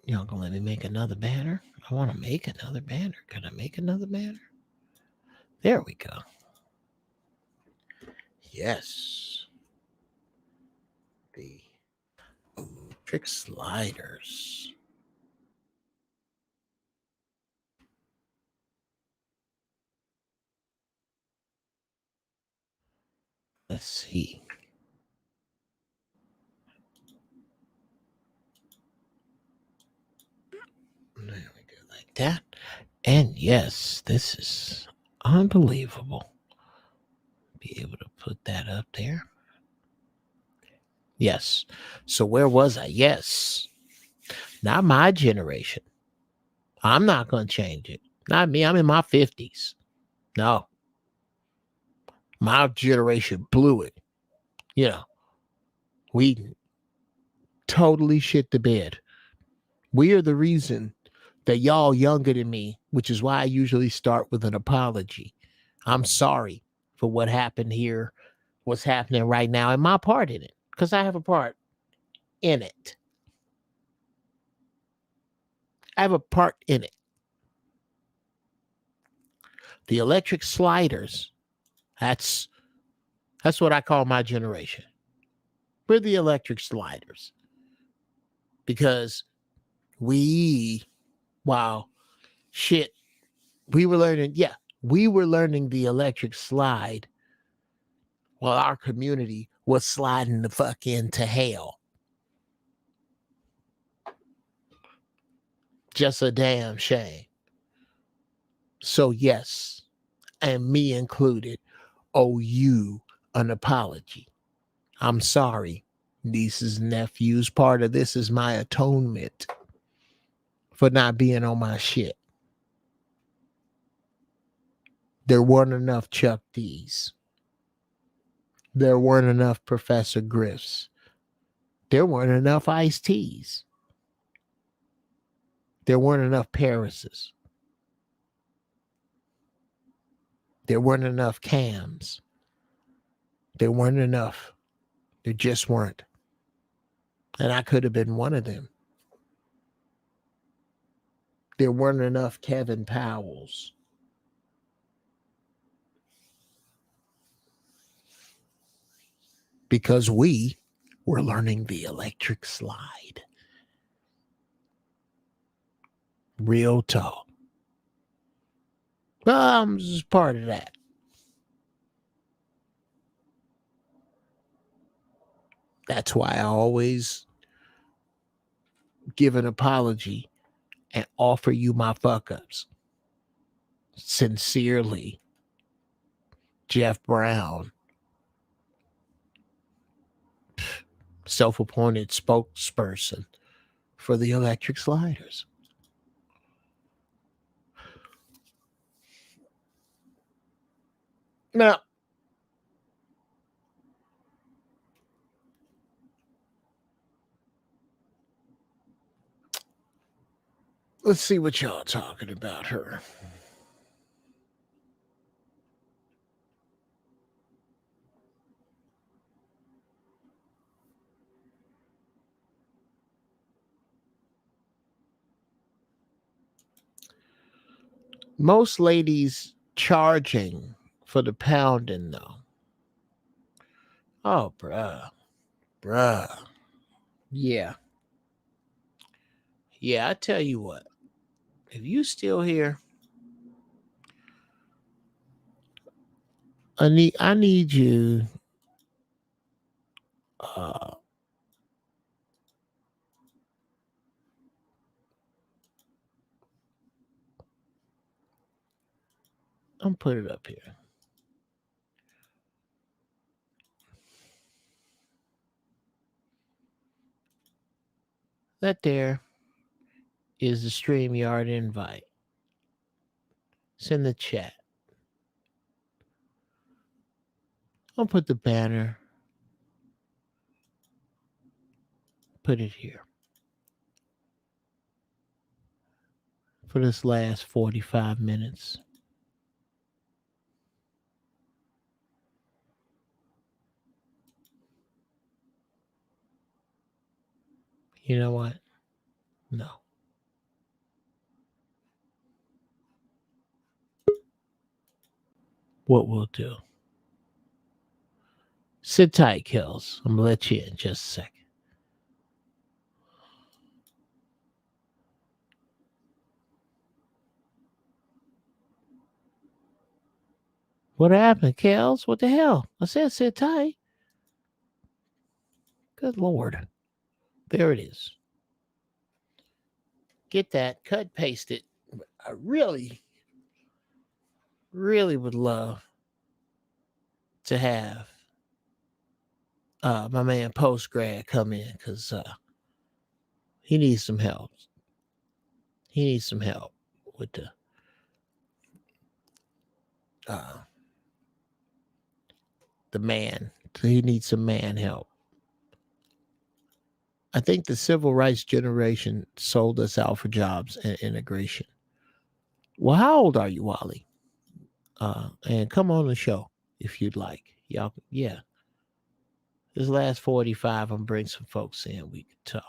y'all gonna let me make another banner? I want to make another banner. Can I make another banner? There we go. Yes. The trick sliders. Let's see. There we go, like that. And yes, this is unbelievable. Be able to put that up there. Yes. So where was I? Yes. Not my generation. I'm not going to change it. Not me. I'm in my 50s. No. My generation blew it. You know, we totally shit the bed. We are the reason that y'all younger than me, which is why I usually start with an apology. I'm sorry for what happened here, what's happening right now, and my part in it, because I have a part in it. I have a part in it. The electric sliders, that's what I call my generation. We're the electric sliders. Because wow, shit, we were learning the electric slide while our community was sliding the fuck into hell. Just a damn shame. So yes, and me included, owe you an apology. I'm sorry, nieces and nephews. Part of this is my atonement for not being on my shit. There weren't enough Chuck D's. There weren't enough Professor Griffs. There weren't enough iced teas. There weren't enough Parises. There weren't enough Cams. There weren't enough. There just weren't. And I could have been one of them. There weren't enough Kevin Powells. Because we were learning the electric slide. Real talk. I'm just part of that. That's why I always give an apology and offer you my fuck ups. Sincerely, Jeff Brown, self-appointed spokesperson for the electric sliders. Now, let's see what y'all talking about her. Most ladies charging for the pounding, though. Oh, bruh. Yeah. Yeah, I tell you what. If you still here, I need you uh I'm put it up here. That there is the StreamYard invite. It's in the chat. I'll put the banner. Put it here. For this last 45 minutes. You know what? No. What we'll do. Sit tight, Kills. I'm going to let you in just a second. What happened, Kels? What the hell? I said sit tight. Good Lord. There it is. Get that. Cut, paste it. I really would love to have my man Postgrad come in because he needs some help. He needs some help with the man. He needs some man help. I think the civil rights generation sold us out for jobs and integration. Well, how old are you, Wally? And come on the show if you'd like. Y'all, yeah. This last 45, I'm bring some folks in. We can talk.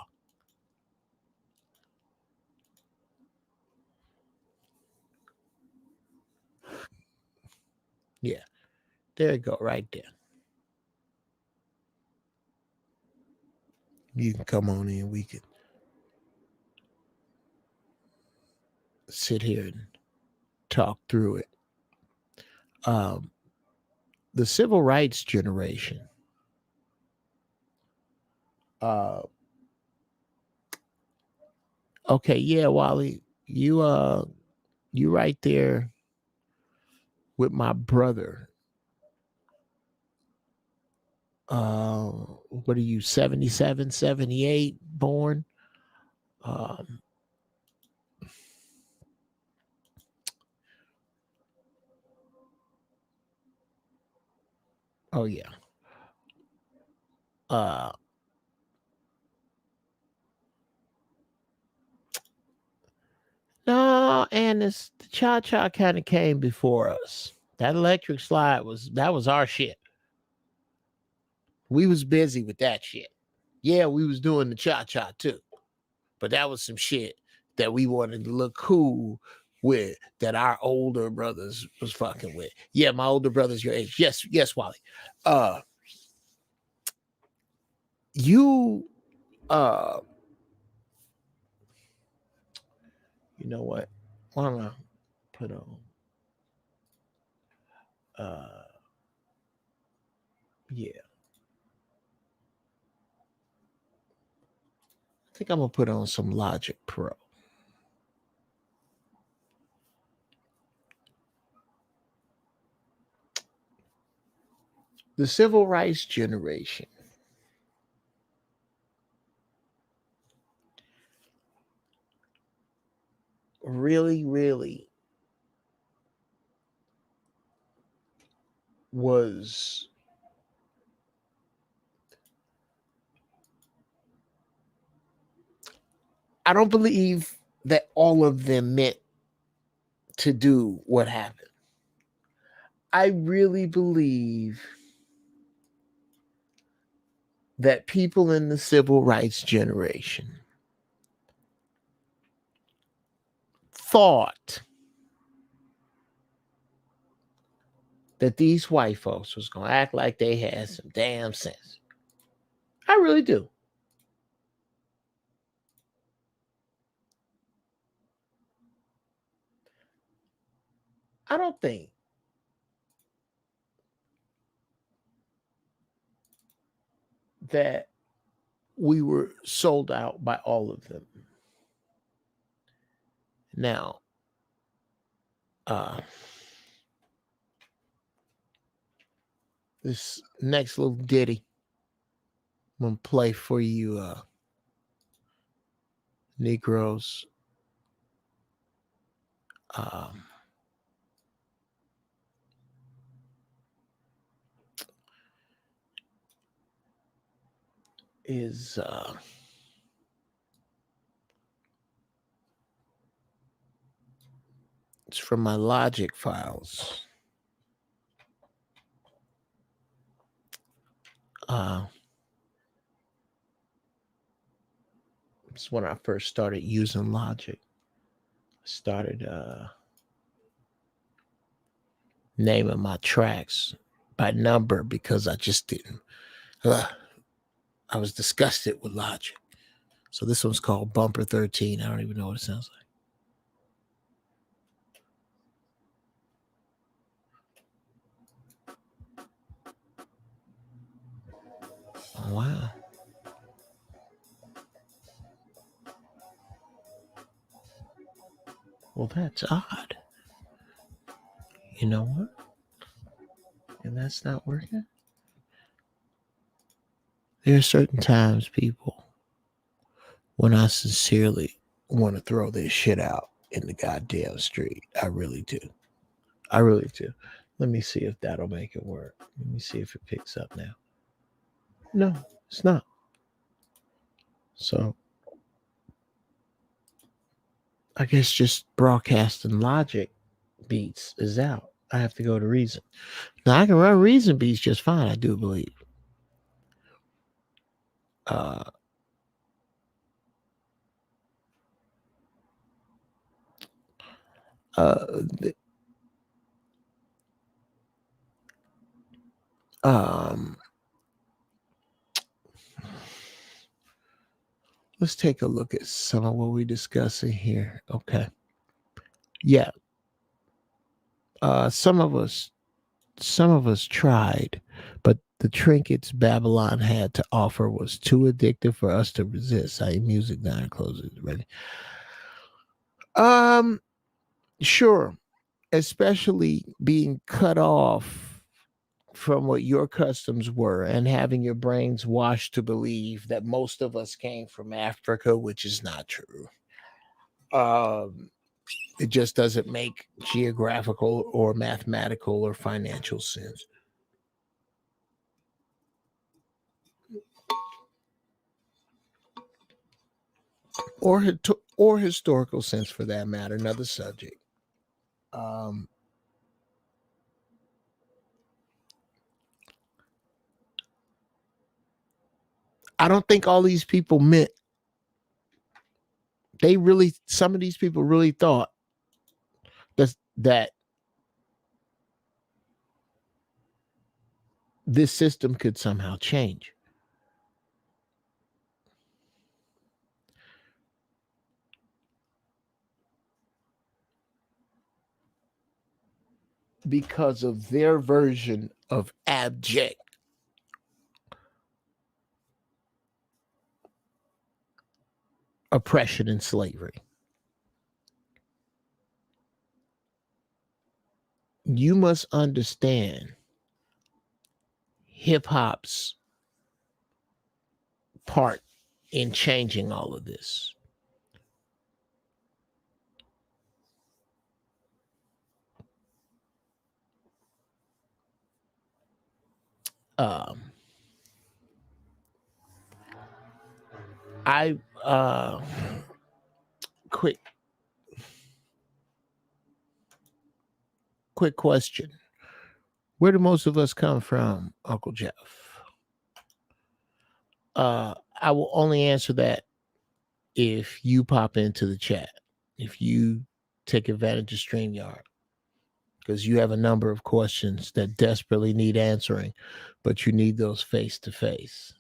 Yeah. There you go, right there. You can come on in. We can sit here and talk through it. The civil rights generation. Okay, yeah, Wally, you right there with my brother. What are you, 77, 78 born? Oh yeah. No, and the cha-cha kind of came before us. That electric slide was our shit. We was busy with that shit. Yeah, we was doing the cha-cha too. But that was some shit that we wanted to look cool with, that our older brothers was fucking with. Yeah, my older brother's your age. Yes, Wally. You know what? Why don't I put on yeah. I think I'm gonna put on some Logic Pro. The civil rights generation really was I don't believe that all of them meant to do what happened. I really believe that people in the civil rights generation thought that these white folks was going to act like they had some damn sense. I really do. I don't think that we were sold out by all of them. Now, this next little ditty I'm gonna play for you Negroes Um, is it's from my logic files. It's when I first started using logic. I started naming my tracks by number because I just didn't. I was disgusted with logic. So this one's called Bumper 13. I don't even know what it sounds like. Oh, wow. Well, that's odd. You know what? And that's not working. There are certain times, people, when I sincerely want to throw this shit out in the goddamn street. I really do. I really do. Let me see if that'll make it work. Let me see if it picks up now. No, it's not. So I guess just broadcasting logic beats is out. I have to go to Reason. Now I can run Reason beats just fine, I do believe. Uh the, let's take a look at some of what we're discussing here. Okay. Yeah. Some of us tried, but the trinkets Babylon had to offer was too addictive for us to resist. I music down closes ready. Sure. Especially being cut off from what your customs were and having your brains washed to believe that most of us came from Africa, which is not true. It just doesn't make geographical or mathematical or financial sense. Or historical sense for that matter, another subject. I don't think all these people meant, some of these people really thought that this system could somehow change. Because of their version of abject oppression and slavery. You must understand hip hop's part in changing all of this. I quick question. Where do most of us come from, Uncle Jeff? I will only answer that if you pop into the chat, if you take advantage of StreamYard, because you have a number of questions that desperately need answering, but you need those face to face.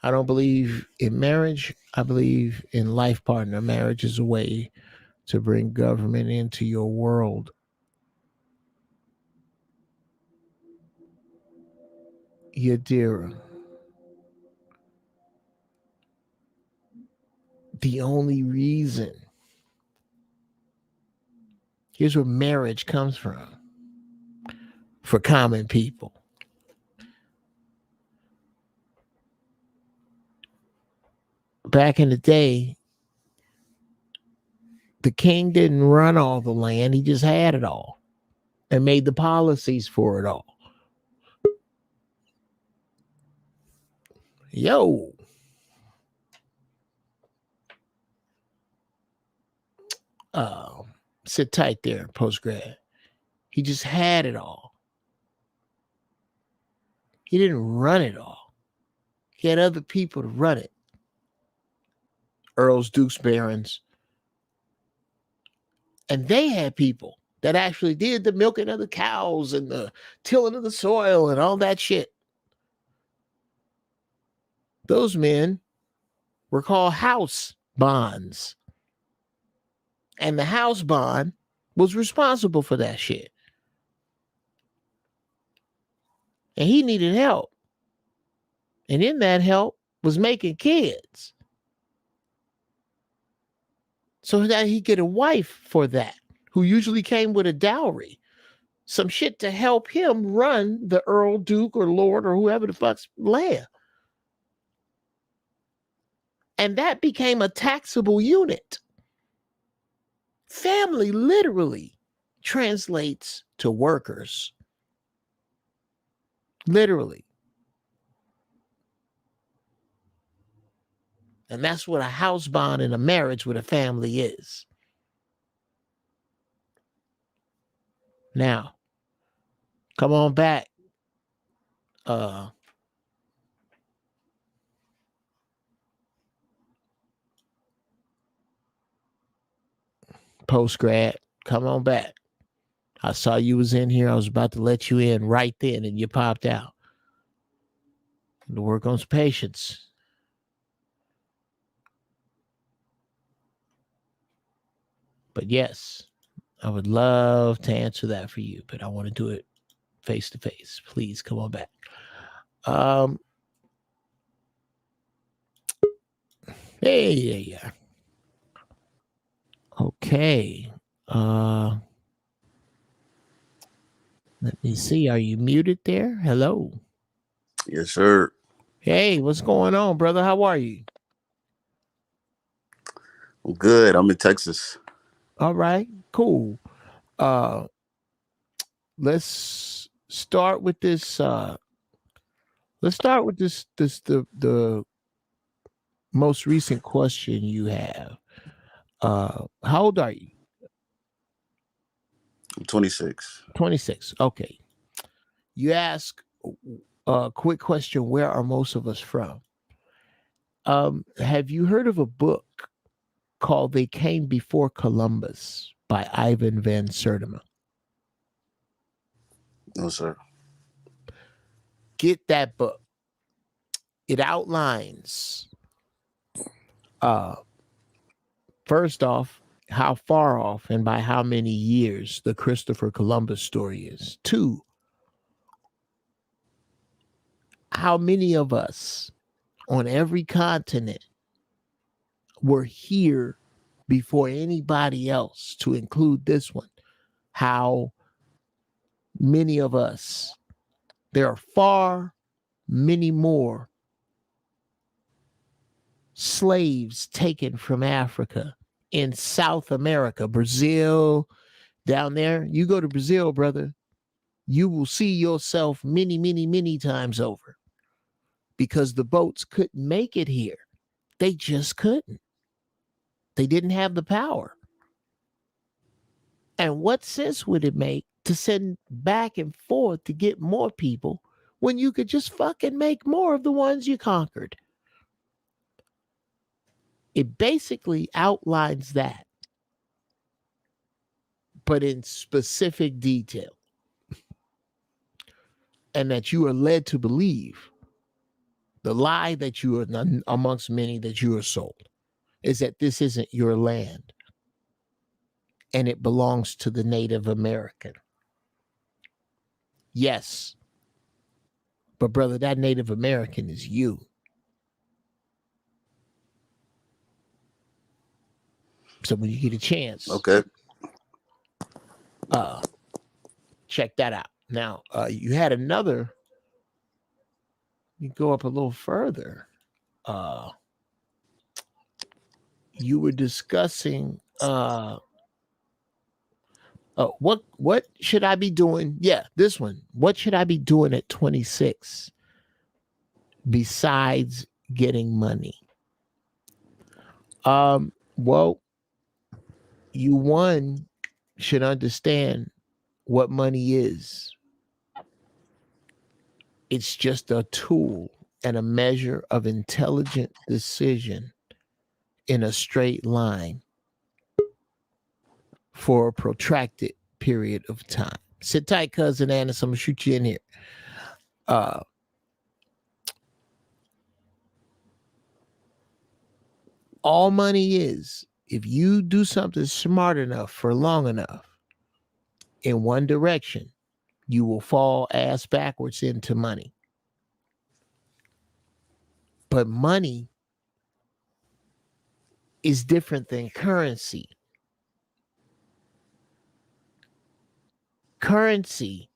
I don't believe in marriage. I believe in life partner. Marriage is a way to bring government into your world. Yadira. The only reason, here's where marriage comes from for common people. back in the day, the king didn't run all the land. He just had it all and made the policies for it all. Yo. Sit tight there, postgrad. He just had it all. He didn't run it all. He had other people to run it. Earls, dukes, barons. And they had people that actually did the milking of the cows and the tilling of the soil and all that shit. Those men were called house bonds. And the house bond was responsible for that shit. And he needed help. And in that help was making kids. So that he get a wife for that, who usually came with a dowry. Some shit to help him run the Earl, Duke, or Lord, or whoever the fuck's land. And that became a taxable unit. Family literally translates to workers. Literally. And that's what a house bond in a marriage with a family is. Now, come on back. Postgrad, come on back. I saw you was in here. I was about to let you in right then, and you popped out. The work on patience. But yes, I would love to answer that for you, but I want to do it face to face. Please come on back. Hey, there you are. Okay. Let me see. Are you muted there? Hello. Yes, sir. Hey, what's going on, brother? How are you? I'm good. I'm in Texas. All right, cool. Let's start with this. The most recent question you have. How old are you? I'm 26. 26. Okay. You ask a quick question, where are most of us from? Have you heard of a book called They Came Before Columbus by Ivan Van Sertima? No, sir. Get that book. It outlines, first off, how far off and by how many years the Christopher Columbus story is. 2, how many of us on every continent were here before anybody else, to include this one. How many of us, there are far many more slaves taken from Africa in South America, Brazil, down there. You go to Brazil, brother, you will see yourself many, many, many times over, because the boats couldn't make it here. They just couldn't. They didn't have the power. And what sense would it make to send back and forth to get more people when you could just fucking make more of the ones you conquered? It basically outlines that, but in specific detail. And that you are led to believe, the lie that you are, amongst many that you are sold, is that this isn't your land and it belongs to the Native American. Yes. But brother, that Native American is you. So when you get a chance, Okay. check that out. Now, you had another, you go up a little further. you were discussing what should I be doing? Yeah, this one. What should I be doing at 26 besides getting money? Well, you should understand what money is. It's just a tool and a measure of intelligent decision in a straight line for a protracted period of time. Sit tight, cousin Annis. I'm gonna shoot you in here. All money is, if you do something smart enough for long enough in one direction, you will fall ass backwards into money. But money is different than currency. Currency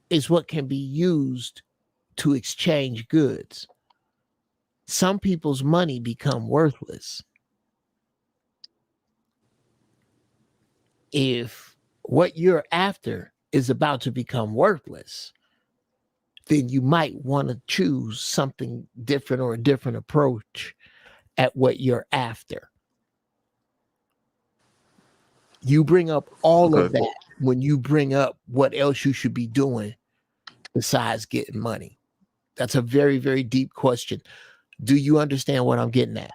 is what can be used to exchange goods. Some people's money become worthless if what you're after is about to become worthless. Then you might want to choose something different or a different approach at what you're after. You bring up all of Okay. that when you bring up what else you should be doing besides getting money. That's a very, very deep question. Do you understand what I'm getting at?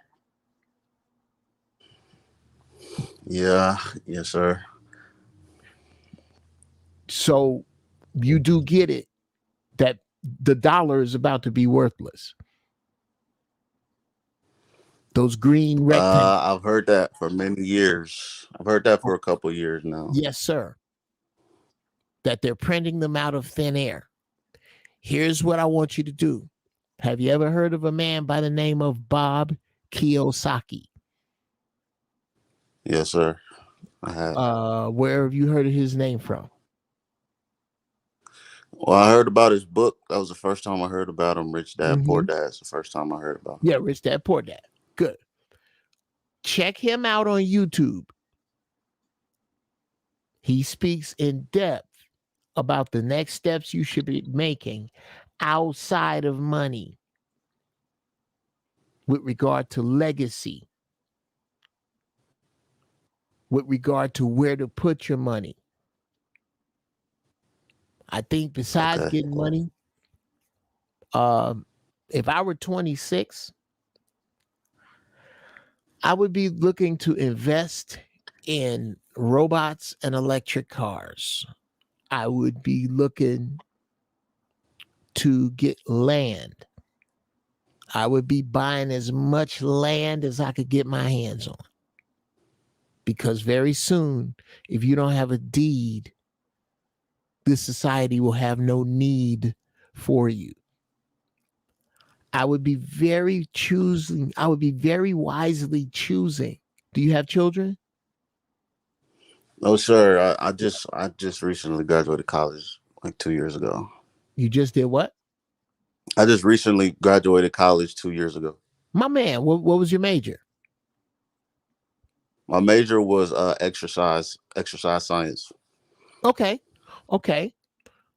Yeah. Yes, sir. So you do get it that the dollar is about to be worthless. Those green rectangles. I've heard that for many years. I've heard that for a couple of years now. Yes, sir. That they're printing them out of thin air. Here's what I want you to do. Have you ever heard of a man by the name of Bob Kiyosaki? Yes, sir. I have. Where have you heard of his name from? Well, I heard about his book. That was the first time I heard about him. Rich Dad, Poor Mhm. Dad. It's the first time I heard about him. Yeah, Rich Dad, Poor Dad. Good. Check him out on YouTube. He speaks in depth about the next steps you should be making outside of money with regard to legacy, with regard to where to put your money. I think besides Okay. getting money, if I were 26, I would be looking to invest in robots and electric cars. I would be looking to get land. I would be buying as much land as I could get my hands on. Because very soon, if you don't have a deed, this society will have no need for you. I would be very wisely choosing. Do you have children? No, sir. I just recently graduated college like 2 years ago. You just did what? I just recently graduated college 2 years ago. My man, what was your major? My major was exercise science. Okay.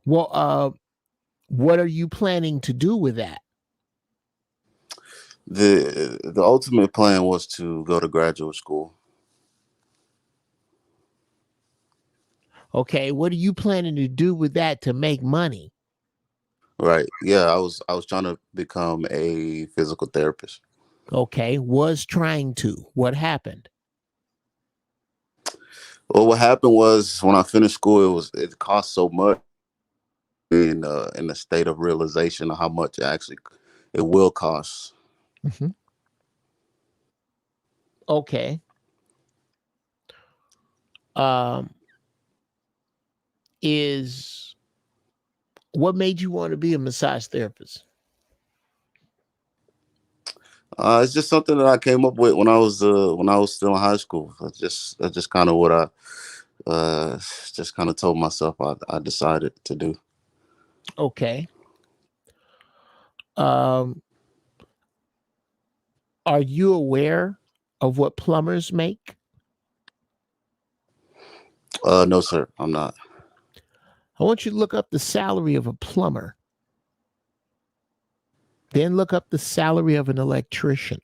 Well, what are you planning to do with that? The ultimate plan was to go to graduate school. Okay, what are you planning to do with that to make money? Right. Yeah, I was trying to become a physical therapist. Okay, was trying to. What happened? Well, what happened was when I finished school, it cost so much in the state of realization of how much it will cost. Mhm. Okay. Is what made you want to be a massage therapist? It's just something that I came up with when I was still in high school. That's just kind of what I just kind of told myself I decided to do. Okay. Are you aware of what plumbers make? No, sir, I'm not. I want you to look up the salary of a plumber. Then look up the salary of an electrician.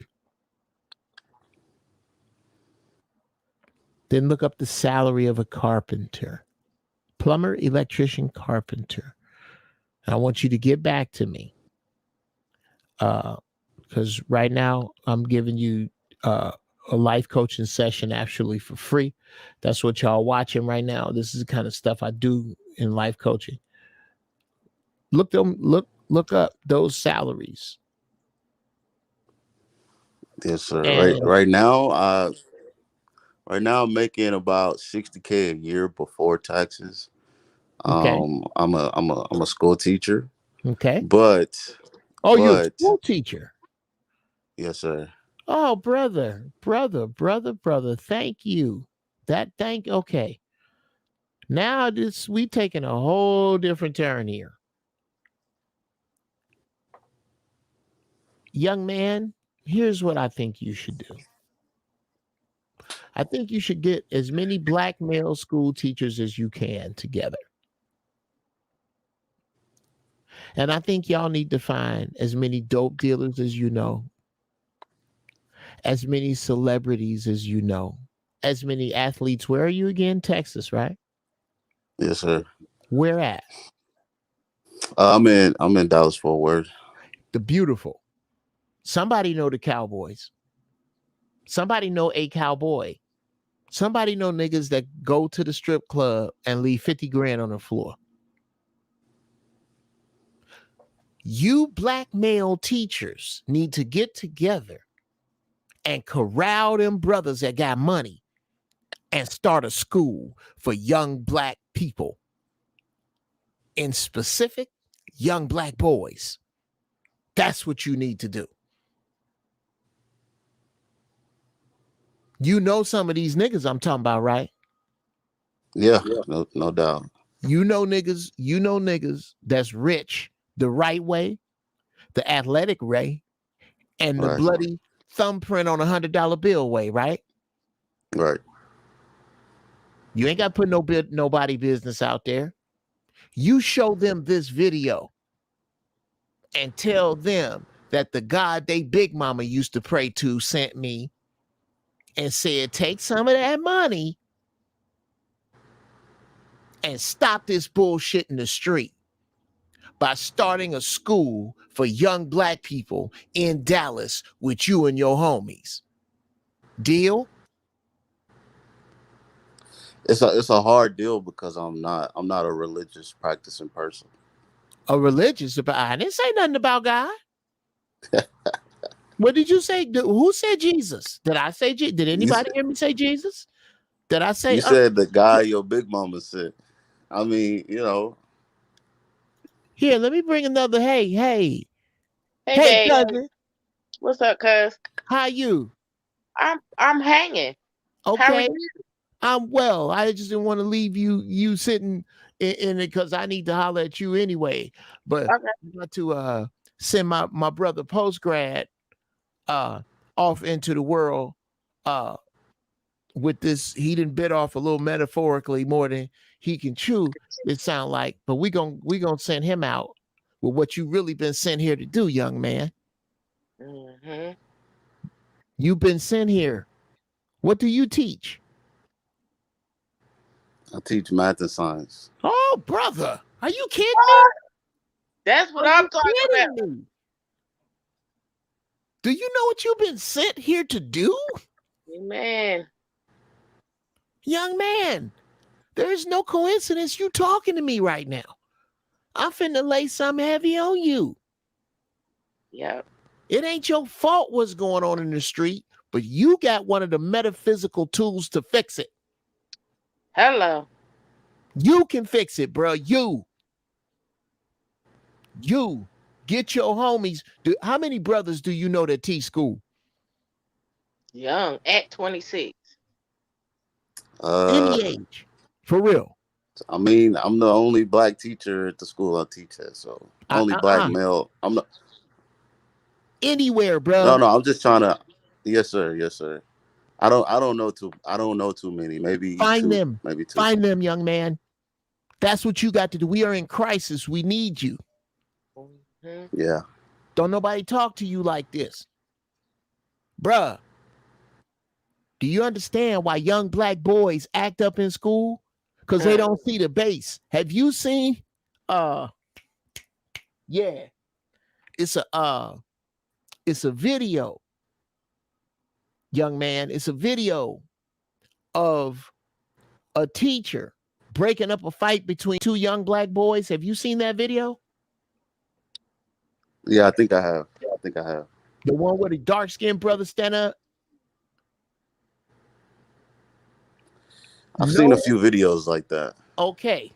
Then look up the salary of a carpenter. Plumber, electrician, carpenter. And I want you to get back to me. Because right now I'm giving you a life coaching session actually for free. That's what y'all watching right now. This is the kind of stuff I do in life coaching. Look up those salaries. Yes, sir. And Right now, I'm making about $60K a year before taxes. okay. I'm a school teacher, Okay. but You're a school teacher. Yes, sir. Oh, brother. Thank you. Okay. Now we taking a whole different turn here. Young man, here's what I think you should do. I think you should get as many black male school teachers as you can together. And I think y'all need to find as many dope dealers as you know, as many celebrities as you know, as many athletes. Where are you again? Texas, right? Yes, sir. Where at? I'm in Dallas Fort Worth. The beautiful. Somebody know the Cowboys. Somebody know a cowboy. Somebody know niggas that go to the strip club and leave 50 grand on the floor. You black male teachers need to get together and corral them brothers that got money and start a school for young black people. In specific, young black boys. That's what you need to do. You know some of these niggas I'm talking about, right? Yeah. No doubt. You know niggas that's rich the right way, the athletic way, and the Right. bloody thumbprint on $100 bill way, right? Right. You ain't got to put nobody business out there. You show them this video and tell them that the God they big mama used to pray to sent me and said, take some of that money and stop this bullshit in the street by starting a school for young black people in Dallas with you and your homies. Deal? It's a hard deal because I'm not a religious practicing person. A religious about? I didn't say nothing about God. What did you say? Who said Jesus? Did I say Jesus? Did anybody hear me say Jesus? Did I say? You said the guy your big mama said. I mean, Here, let me bring another. Hey, Hey, babe. cousin. What's up, cuz? How you? I'm hanging. How are Okay. you? I'm well. I just didn't want to leave you sitting in it because I need to holler at you anyway. But Okay. I got to send my brother postgrad off into the world with this. He done bit off a little metaphorically more than he can chew, it sound like. But we gonna send him out with what you really been sent here to do, young man. Mm-hmm. You've been sent here. What do you teach? I teach math and science. Oh, brother, are you kidding me? That's what I'm talking about. Me? Do you know what you've been sent here to do? Amen. Young man, there is no coincidence you talking to me right now. I'm finna lay something heavy on you. Yep. It ain't your fault what's going on in the street, but you got one of the metaphysical tools to fix it. Hello. You can fix it, bro. You get your homies. How many brothers do you know that teach school? Young at 26. Any age, for real. I mean, I'm the only black teacher at the school I teach at, so only black male. I'm not anywhere, bro. No, I'm just trying to. Yes, sir. I don't know too many. Maybe Find two. them. Maybe two. Find them, young man. That's what you got to do. We are in crisis. We need you. Mhm. Yeah. Don't nobody talk to you like this. Bruh, do you understand why young black boys act up in school? Because they don't see the base. Have you seen yeah, it's a video, young man. It's a video of a teacher breaking up a fight between two young black boys. Have you seen that video? Yeah, I think I have. I think I have. The one where the dark-skinned brother stand up? I've seen a No. few videos like that. Okay.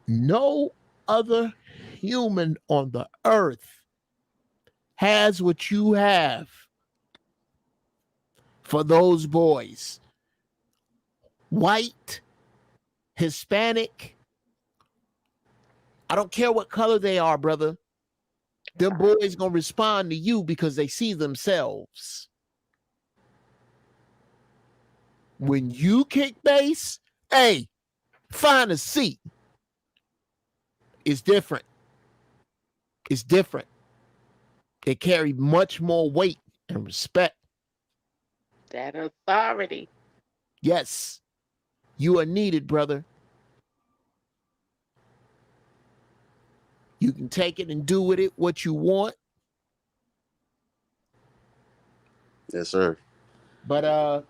No other human on the earth has what you have for those boys. White, Hispanic, I don't care what color they are, brother. Them boys gonna respond to you because they see themselves. When you kick bass, hey, find a seat. It's different. It's different. They carry much more weight and respect. That authority. Yes, you are needed, brother. You can take it and do with it what you want. Yes, sir. But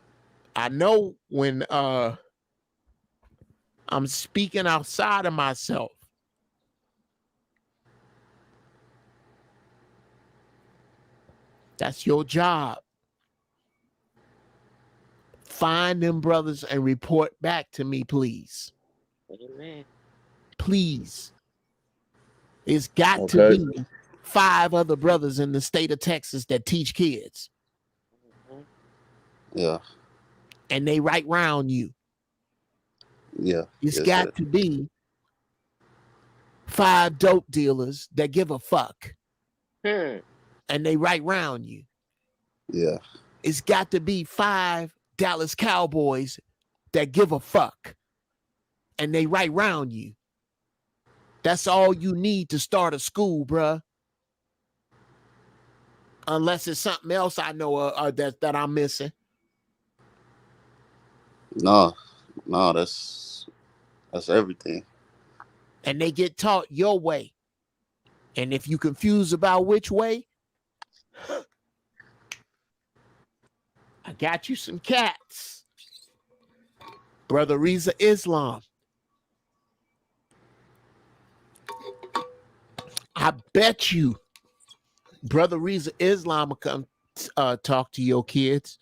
I know when I'm speaking outside of myself, that's your job. Find them brothers and report back to me, please. Amen. Please. It's got to Okay. be 5 other brothers in the state of Texas that teach kids, Mhm. Yeah. and they right round you. Yeah. It's Yes, got sir. to be 5 dope dealers that give a fuck, and they right round you. Yeah. It's got to be 5 Dallas Cowboys that give a fuck, and they right round you. That's all you need to start a school, bruh. Unless it's something else I know that I'm missing. No. No, that's everything. And they get taught your way. And if you confused about which way, I got you some cats. Brother Reza Islam. I bet you Brother Reza Islam will come talk to your kids.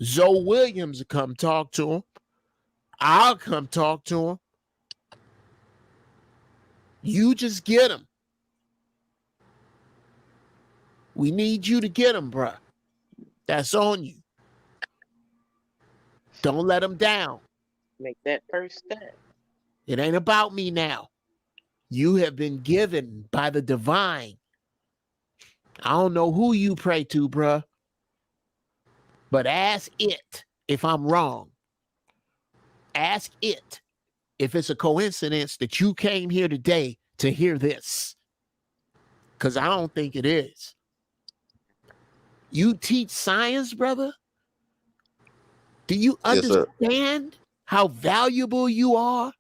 Zoe Williams will come talk to him. I'll come talk to him. You just get them. We need you to get them, bruh. That's on you. Don't let them down. Make that first step. It ain't about me now. You have been given by the divine. I don't know who you pray to, bruh, but ask it if I'm wrong. Ask it if it's a coincidence that you came here today to hear this, because I don't think it is. You teach science, brother? Do you Yes, sir. understand how valuable you are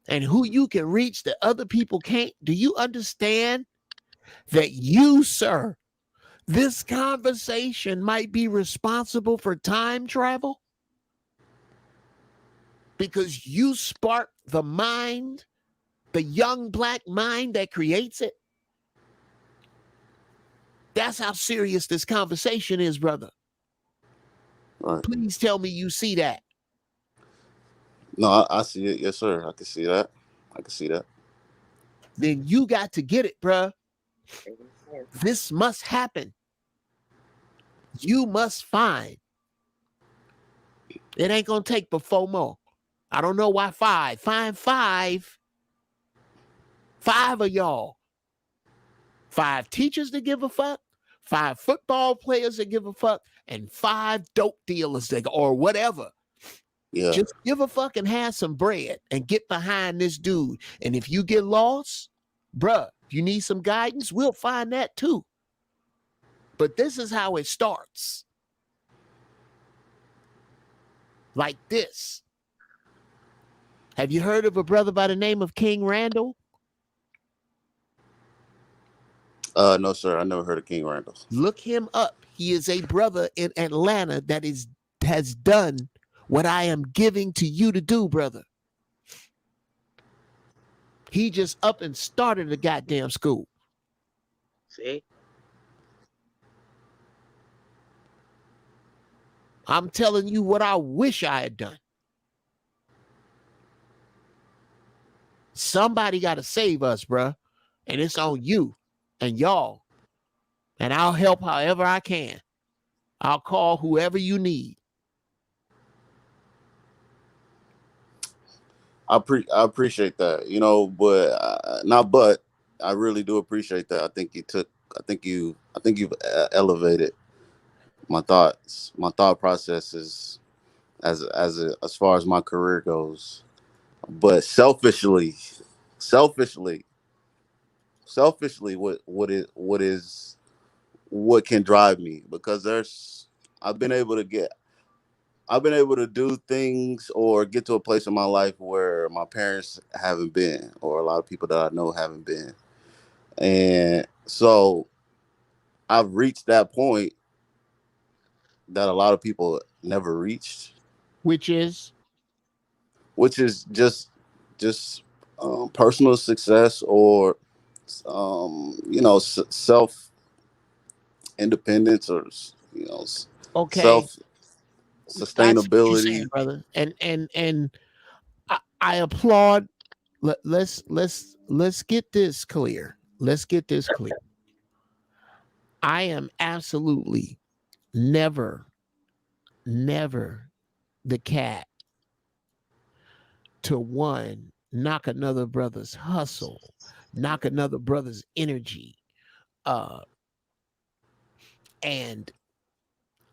and who you can reach that other people can't? Do you understand that you, sir, this conversation might be responsible for time travel? Because you spark the mind, the young black mind that creates it. That's how serious this conversation is, brother. Right. Please tell me you see that. No, I see it. Yes, sir. I can see that. I can see that. Then you got to get it, bruh. Amen. This must happen. You must find. It ain't gonna take but 4 more. I don't know why 5. Find 5 5 of y'all. 5 teachers that give a fuck, 5 football players that give a fuck, and 5 dope dealers that, or whatever. Yeah. Just give a fuck and have some bread and get behind this dude. And if you get lost, bruh, if you need some guidance, we'll find that too. But this is how it starts. Like this. Have you heard of a brother by the name of King Randall? No, sir. I never heard of King Randall. Look him up. He is a brother in Atlanta that has done what I am giving to you to do, brother. He just up and started a goddamn school. See? I'm telling you what I wish I had done. Somebody got to save us, bruh. And it's on you and y'all. And I'll help however I can. I'll call whoever you need. I appreciate that, but I really do appreciate that. I think you've elevated my thoughts, my thought processes as far as my career goes. But selfishly, what can drive me? Because I've been able to do things or get to a place in my life where my parents haven't been, or a lot of people that I know haven't been. And so I've reached that point that a lot of people never reached, Which is just personal success, or self independence, or okay. self That's what you're sustainability. saying, brother. And I applaud. Let's get this clear. Let's get this clear. I am absolutely never the cat to one knock another brother's hustle, knock another brother's energy. And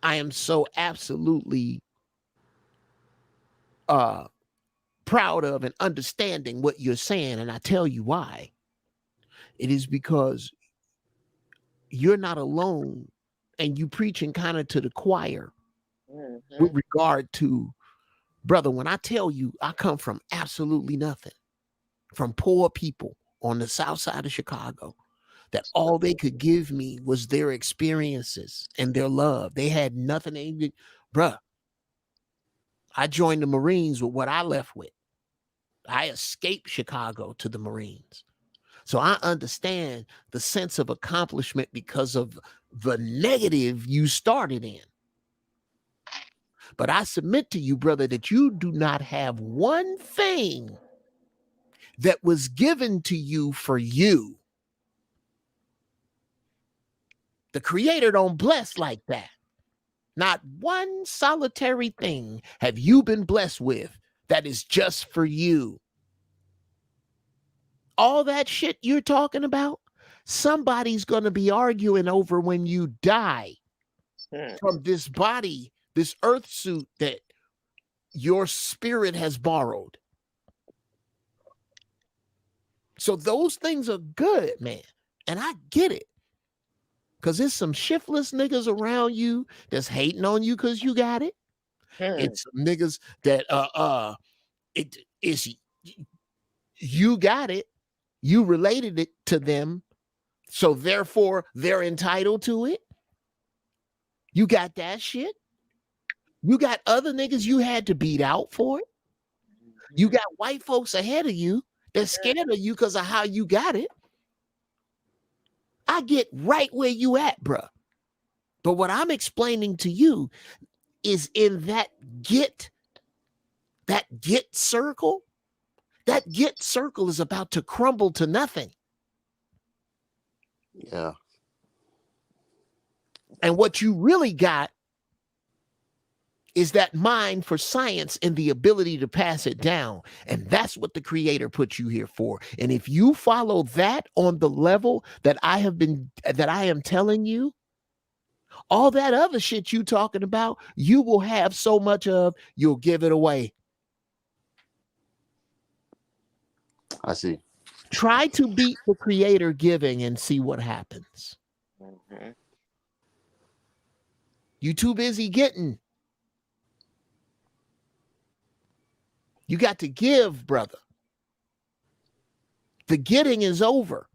I am so absolutely proud of and understanding what you're saying. And I tell you why. It is because you're not alone and you preaching kind of to the choir with regard to, brother, when I tell you I come from absolutely nothing, from poor people on the south side of Chicago, that all they could give me was their experiences and their love. They had nothing. Bruh, I joined the Marines with what I left with. I escaped Chicago to the Marines. So I understand the sense of accomplishment because of the negative you started in. But I submit to you, brother, that you do not have one thing that was given to you for you. The Creator don't bless like that. Not one solitary thing have you been blessed with that is just for you. All that shit you're talking about, somebody's going to be arguing over when you die from this body, this earth suit that your spirit has borrowed. So those things are good, man. And I get it. Because there's some shiftless niggas around you that's hating on you because you got it. It's niggas that you got it. You related it to them. So therefore they're entitled to it. You got that shit. You got other niggas you had to beat out for it. You got white folks ahead of you that's scared of you because of how you got it. I get right where you at, bruh. But what I'm explaining to you is in that get circle, that get circle is about to crumble to nothing. Yeah. And what you really got is that mind for science and the ability to pass it down. And that's what the creator put you here for. And if you follow that on the level that I am telling you, all that other shit you talking about, you will have so much of, you'll give it away. I see. Try to beat the creator giving and see what happens. Mm-hmm. You too busy getting. You got to give, brother. The getting is over.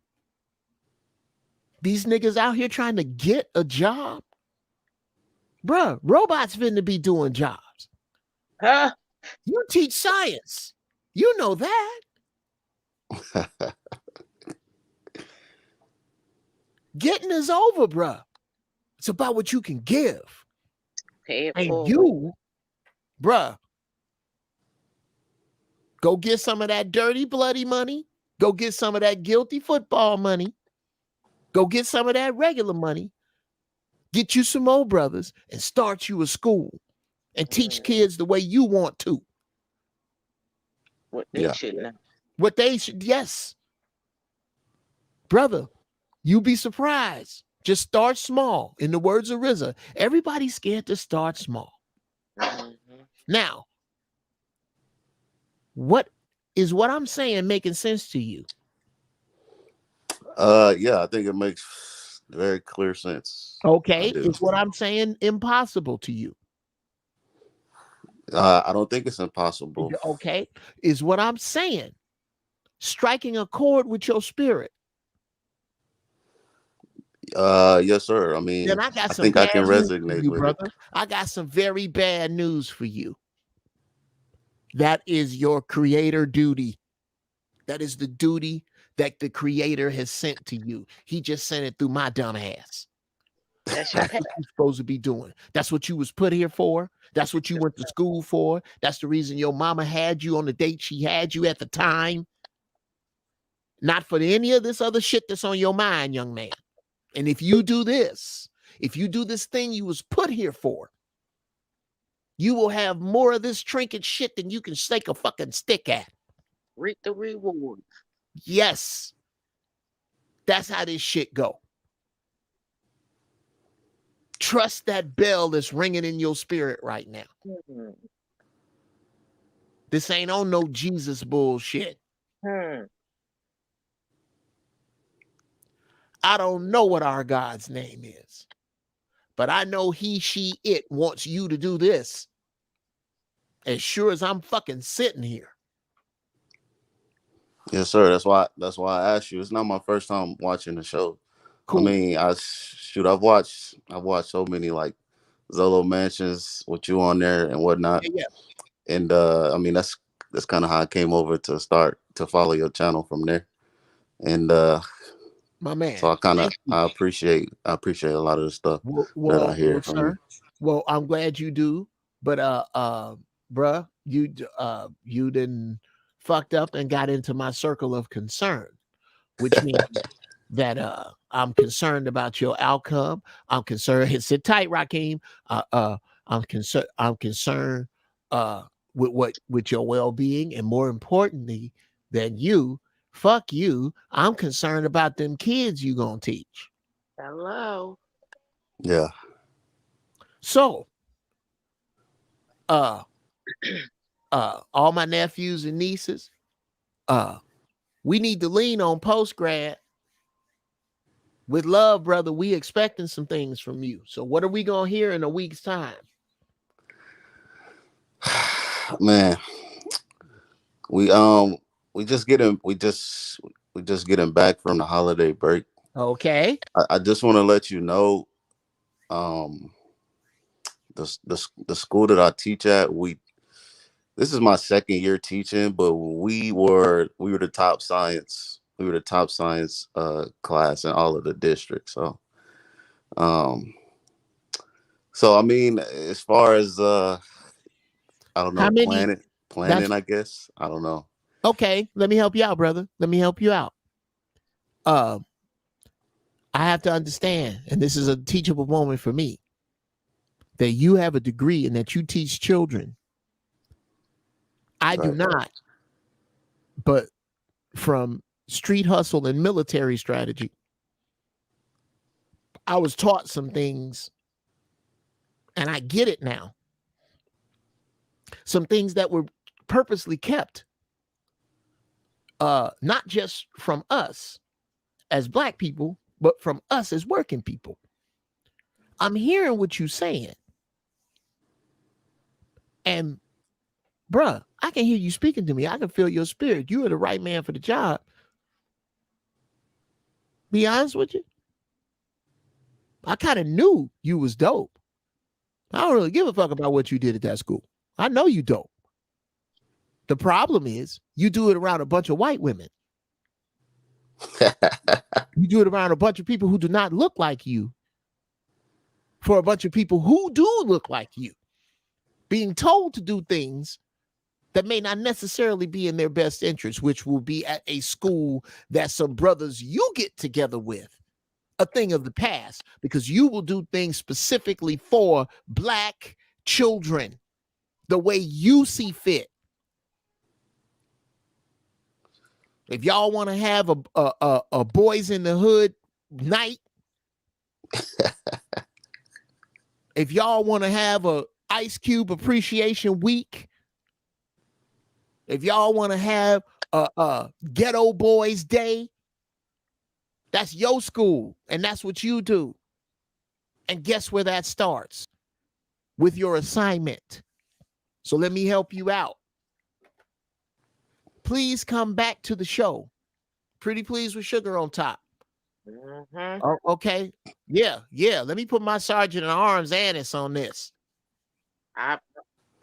These niggas out here trying to get a job. Bruh, robots finna be doing jobs. Huh? You teach science. You know that. Getting is over, bruh. It's about what you can give. Pay it And forward. you, bruh, go get some of that dirty, bloody money. Go get some of that guilty football money. Go get some of that regular money. Get you some more brothers and start you a school and teach kids the way you want to. What they Yeah. should know. What they should, yes. Brother, you be surprised. Just start small. In the words of RZA, everybody's scared to start small. Mm-hmm. Now, what I'm saying making sense to you? Yeah, I think it makes very clear sense. Okay, I do. is what I'm saying impossible to you? I don't think it's impossible. Okay, is what I'm saying striking a chord with your spirit? Yes, sir. I mean, Then I got I some think I bad can news for resonate you, with brother. I got some very bad news for you. That is your creator duty. That is the duty that the creator has sent to you. He just sent it through my dumb ass. That's your That's pet. what you're supposed to be doing. That's what you was put here for. That's what you went to school for. That's the reason your mama had you on the date she had you at the time. Not for any of this other shit that's on your mind, young man. And if you do this thing you was put here for, you will have more of this trinket shit than you can shake a fucking stick at. Reap the reward. Yes. That's how this shit go. Trust that bell that's ringing in your spirit right now. Hmm. This ain't on no Jesus bullshit. Hmm. I don't know what our God's name is, but I know he, she, it wants you to do this. As sure as I'm fucking sitting here. Yes, sir. That's why I asked you. It's not my first time watching the show. Cool. I mean, I've watched so many like Zolo Mansions with you on there and whatnot. Yeah. And I mean that's kind of how I came over to start to follow your channel from there. And My man. so I appreciate a lot of the stuff that I hear from sir. you. Well, I'm glad you do, but bruh, you didn't fucked up and got into my circle of concern, which means that I'm concerned about your outcome. I'm concerned. Sit tight, Rakeem. I'm concerned with your well-being, and more importantly than you, fuck you, I'm concerned about them kids you gonna teach. Hello. Yeah. So, all my nephews and nieces, we need to lean on post-grad. With love, brother, we expecting some things from you. So what are we gonna hear in a week's time? Man, we just getting back from the holiday break. Okay. I just want to let you know, the school that I teach at, this is my second year teaching, but we were the top science class in all of the districts. So I mean, as far as I don't know, planning, I guess. I don't know. Okay, let me help you out, brother. Let me help you out. I have to understand, and this is a teachable moment for me. that you have a degree and that you teach children. I do Right. not, but from street hustle and military strategy, I was taught some things and I get it now. Some things that were purposely kept, not just from us as Black people, but from us as working people. I'm hearing what you're saying. And bruh, I can hear you speaking to me. I can feel your spirit. You are the right man for the job. Be honest with you. I kind of knew you was dope. I don't really give a fuck about what you did at that school. I know you dope. The problem is you do it around a bunch of white women. You do it around a bunch of people who do not look like you, for a bunch of people who do look like you, being told to do things that may not necessarily be in their best interest, which will be at a school that some brothers you get together with, a thing of the past, because you will do things specifically for Black children the way you see fit. If y'all want to have a boys in the hood night, if y'all want to have a Ice Cube appreciation week, if y'all want to have a ghetto boys day, that's your school and that's what you do. And guess where that starts? With your assignment. So let me help you out. Please come back to the show. Pretty please with sugar on top. Mm-hmm. Oh, okay. Yeah. Let me put my sergeant at arms Annis on this.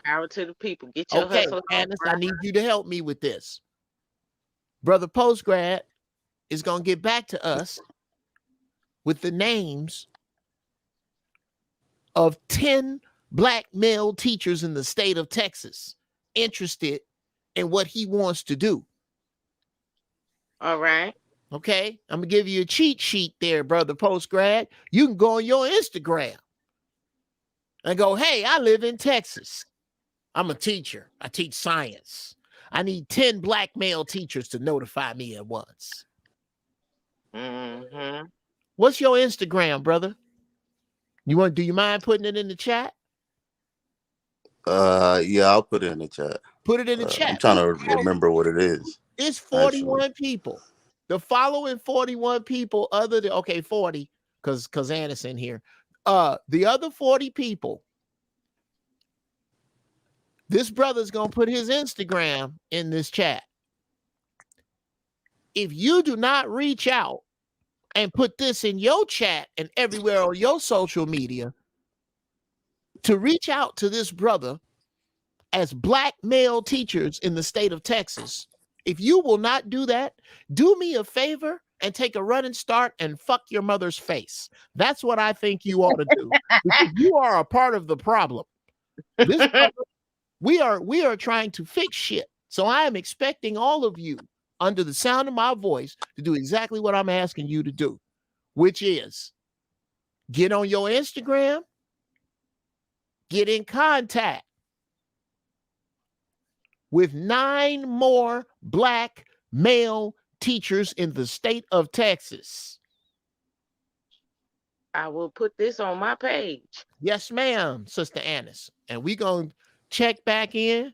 Power to the people. Get your Okay, hustle on. Annis, I need you to help me with this. Brother Postgrad is going to get back to us with the names of 10 Black male teachers in the state of Texas interested in what he wants to do. All right. Okay, I'm gonna give you a cheat sheet there, brother Postgrad. You can go on your Instagram and go, hey, I live in Texas. I'm a teacher. I teach science. I need 10 Black male teachers to notify me at once. Mm-hmm. What's your Instagram, brother? Do you mind putting it in the chat? Yeah, I'll put it in the chat. Put it in the chat. I'm trying to remember what it is. It's 41 people. The following 41 people, other than 40, because Anna's in here. The other 40 people, this brother's gonna put his Instagram in this chat. If you do not reach out and put this in your chat and everywhere on your social media to reach out to this brother as Black male teachers in the state of Texas, if you will not do that, do me a favor and take a running start and fuck your mother's face. That's what I think you ought to do. Because you are a part of the problem. This brother, we are trying to fix shit. So I am expecting all of you under the sound of my voice to do exactly what I'm asking you to do, which is get on your Instagram, get in contact with 9 more Black male teachers in the state of Texas. I will put this on my page. Yes, ma'am, Sister Annis. And we gonna check back in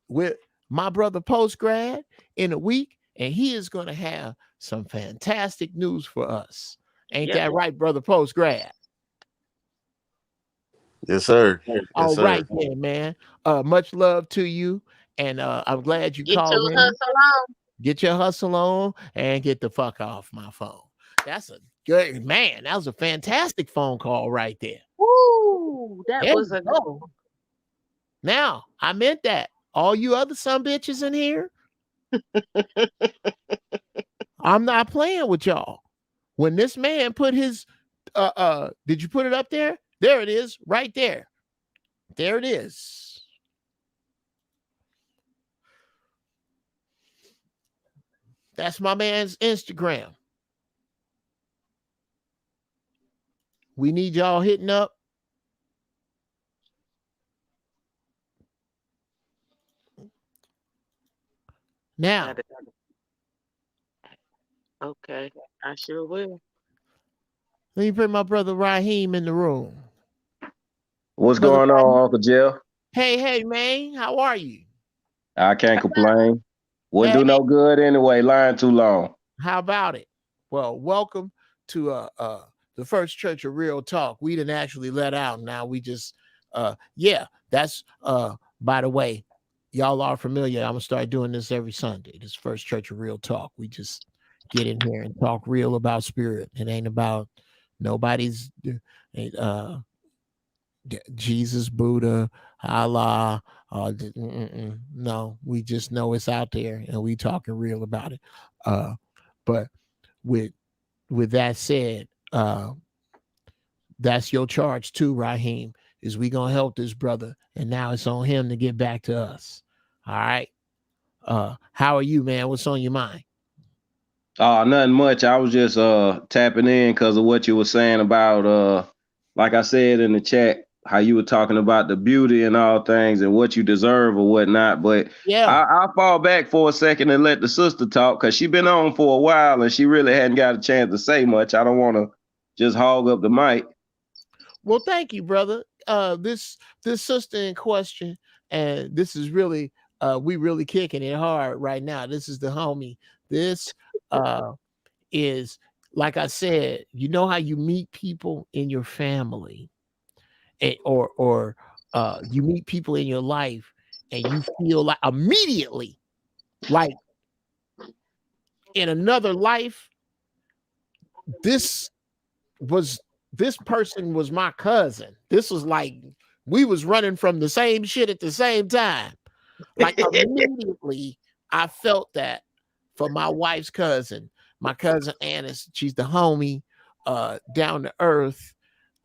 with my brother Postgrad in a week, and he is gonna have some fantastic news for us. Ain't that right, brother Postgrad? Yes, sir. All right, then, man. Much love to you, and I'm glad you called in. Get your hustle on and get the fuck off my phone. That's a good man. That was a fantastic phone call right there. Woo! That was a go. Now, I meant that. All you other son bitches in here, I'm not playing with y'all. When this man put his did you put it up there? There it is, right there. There it is. That's my man's Instagram. We need y'all hitting up Now, Okay, I sure will. let me bring my brother Raheem in the room. What's Brother going Raheem. on, Uncle Jeff? Hey, man, how are you? I can't complain. Wouldn't Hey, do no good anyway, lying too long. how about it? Well, welcome to the First Church of Real Talk. We didn't actually let out. Now we just yeah, that's by the way, y'all are familiar. I'm gonna start doing this every Sunday. This First Church of Real Talk. We just get in here and talk real about spirit. It ain't about nobody's Jesus, Buddha, Allah. No, we just know it's out there and we talking real about it. But with that said, that's your charge too, Raheem. Is we gonna help this brother, and now it's on him to get back to us. All right. How are you, man? What's on your mind? Nothing much. I was just tapping in because of what you were saying about like I said in the chat, how you were talking about the beauty and all things and what you deserve or whatnot. But Yeah. I'll fall back for a second and let the sister talk because she's been on for a while and she really hadn't got a chance to say much. I don't want to just hog up the mic. Well, thank you, brother. This sister in question, and this is really we really kicking it hard right now. This is the homie. This is, like I said, you know how you meet people in your family, or you meet people in your life, and you feel like immediately, like in another life, this person was my cousin. This was like we was running from the same shit at the same time. Like immediately, I felt that for my wife's cousin, my cousin Annis. She's the homie, down to earth,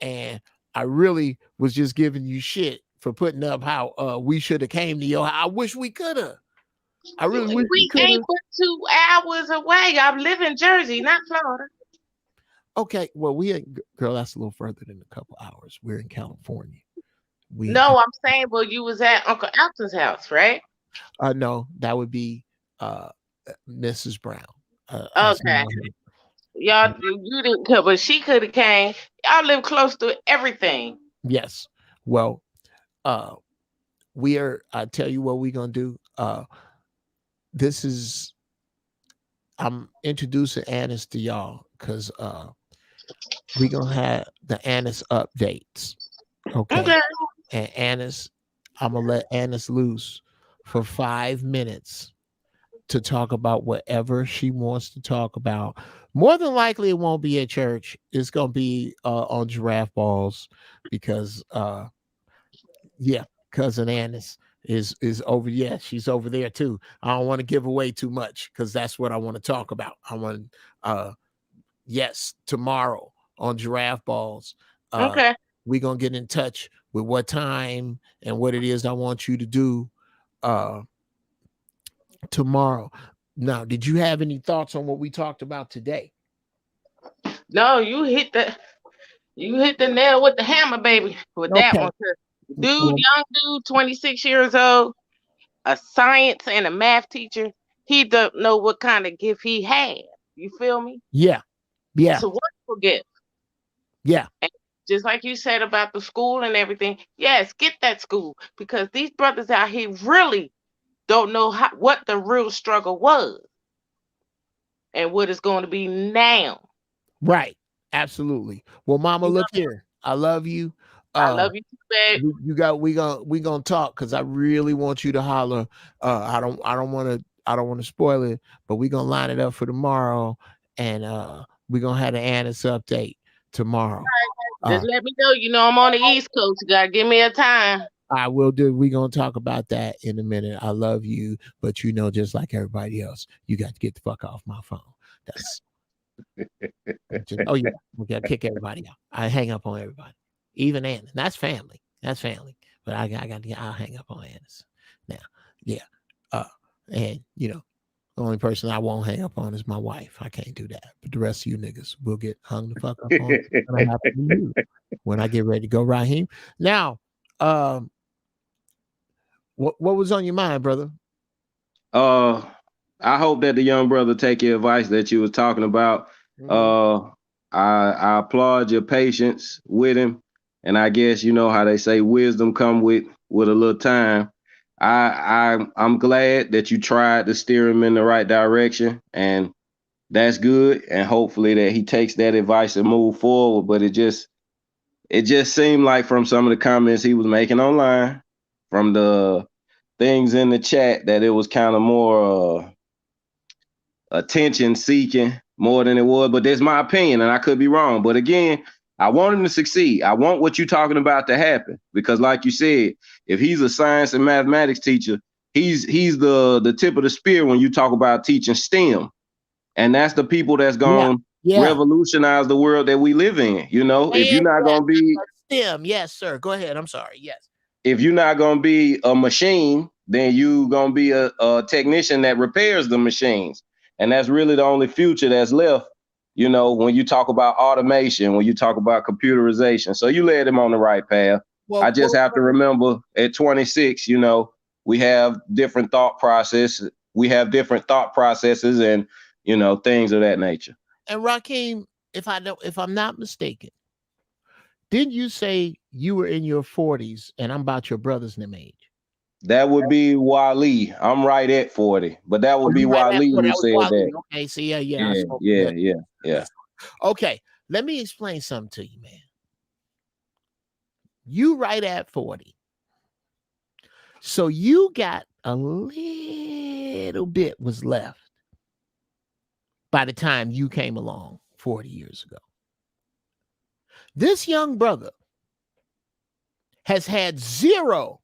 and I really was just giving you shit for putting up how we should have came to your house. I wish we could have. I really wish we We could have. ain't but 2 hours away. I live in Jersey, not Florida. Okay, well, girl, that's a little further than a couple hours. We're in California. No, I'm saying, well, you was at Uncle Alton's house, right? No, that would be Mrs. Brown. Okay. Y'all, you didn't come, but she could have came. Y'all live close to everything. Yes. Well, I tell you what we're gonna do. I'm introducing Annis to y'all because we're gonna have the Annis updates. Okay. And Annis, I'm gonna let Annis loose for 5 minutes to talk about whatever she wants to talk about. More than likely, it won't be at church. It's gonna be on giraffe balls because cousin Annis is over. Yeah, she's over there too. I don't want to give away too much because that's what I want to talk about. I want yes, tomorrow on giraffe balls. Okay. We're gonna get in touch with what time and what it is I want you to do tomorrow. Now, did you have any thoughts on what we talked about today? No, you hit the nail with the hammer, baby, with that one. Dude, young dude, 26 years old, a science and a math teacher. He don't know what kind of gift he had. You feel me? Yeah. It's a wonderful gift. Yeah. And just like you said about the school and everything, yes, get that school because these brothers out here really don't know what the real struggle was and what it's going to be now. Right. Absolutely. Well, mama, look here. I love you. I love you too, babe. We gonna talk because I really want you to holler. I don't want to spoil it, but we gonna line it up for tomorrow, and we gonna have the Annis update tomorrow. Just let me know. You know I'm on the East Coast. You gotta give me a time. I will do. We're gonna talk about that in a minute. I love you, but just like everybody else, you got to get the fuck off my phone. That's oh yeah, we gotta kick everybody out. I hang up on everybody, even Annis. That's family. That's family. But I'll hang up on Annis now. Yeah. And the only person I won't hang up on is my wife. I can't do that. But the rest of you niggas will get hung the fuck up on when I get ready to go, Raheem. Now, what was on your mind, brother? I hope that the young brother take your advice that you was talking about. I applaud your patience with him, and I guess you know how they say wisdom come with a little time. I'm glad that you tried to steer him in the right direction, and that's good. And hopefully that he takes that advice and move forward. But it just seemed like from some of the comments he was making online, from the things in the chat, that it was kind of more attention seeking more than it was. But that's my opinion, and I could be wrong. But again, I want him to succeed. I want what you're talking about to happen, because like you said, if he's a science and mathematics teacher, he's the tip of the spear when you talk about teaching STEM. And that's the people that's going to revolutionize the world that we live in. You know, if you're not going to be STEM, yes, sir. Go ahead. I'm sorry. Yes. If you're not going to be a machine, then you going to be a technician that repairs the machines. And that's really the only future that's left, you know, when you talk about automation, when you talk about computerization. So you led him on the right path. I just have to remember at 26, you know, we have different thought processes. We have different thought processes and, you know, things of that nature. And Rakeem, if I'm not mistaken, didn't you say you were in your 40s and I'm about your brother's name age? That would be Wally. I'm right at 40, but that would be Wally who said that. Okay, so yeah. Okay, let me explain something to you, man. You right at 40. So you got a little bit was left by the time you came along 40 years ago. This young brother has had zero.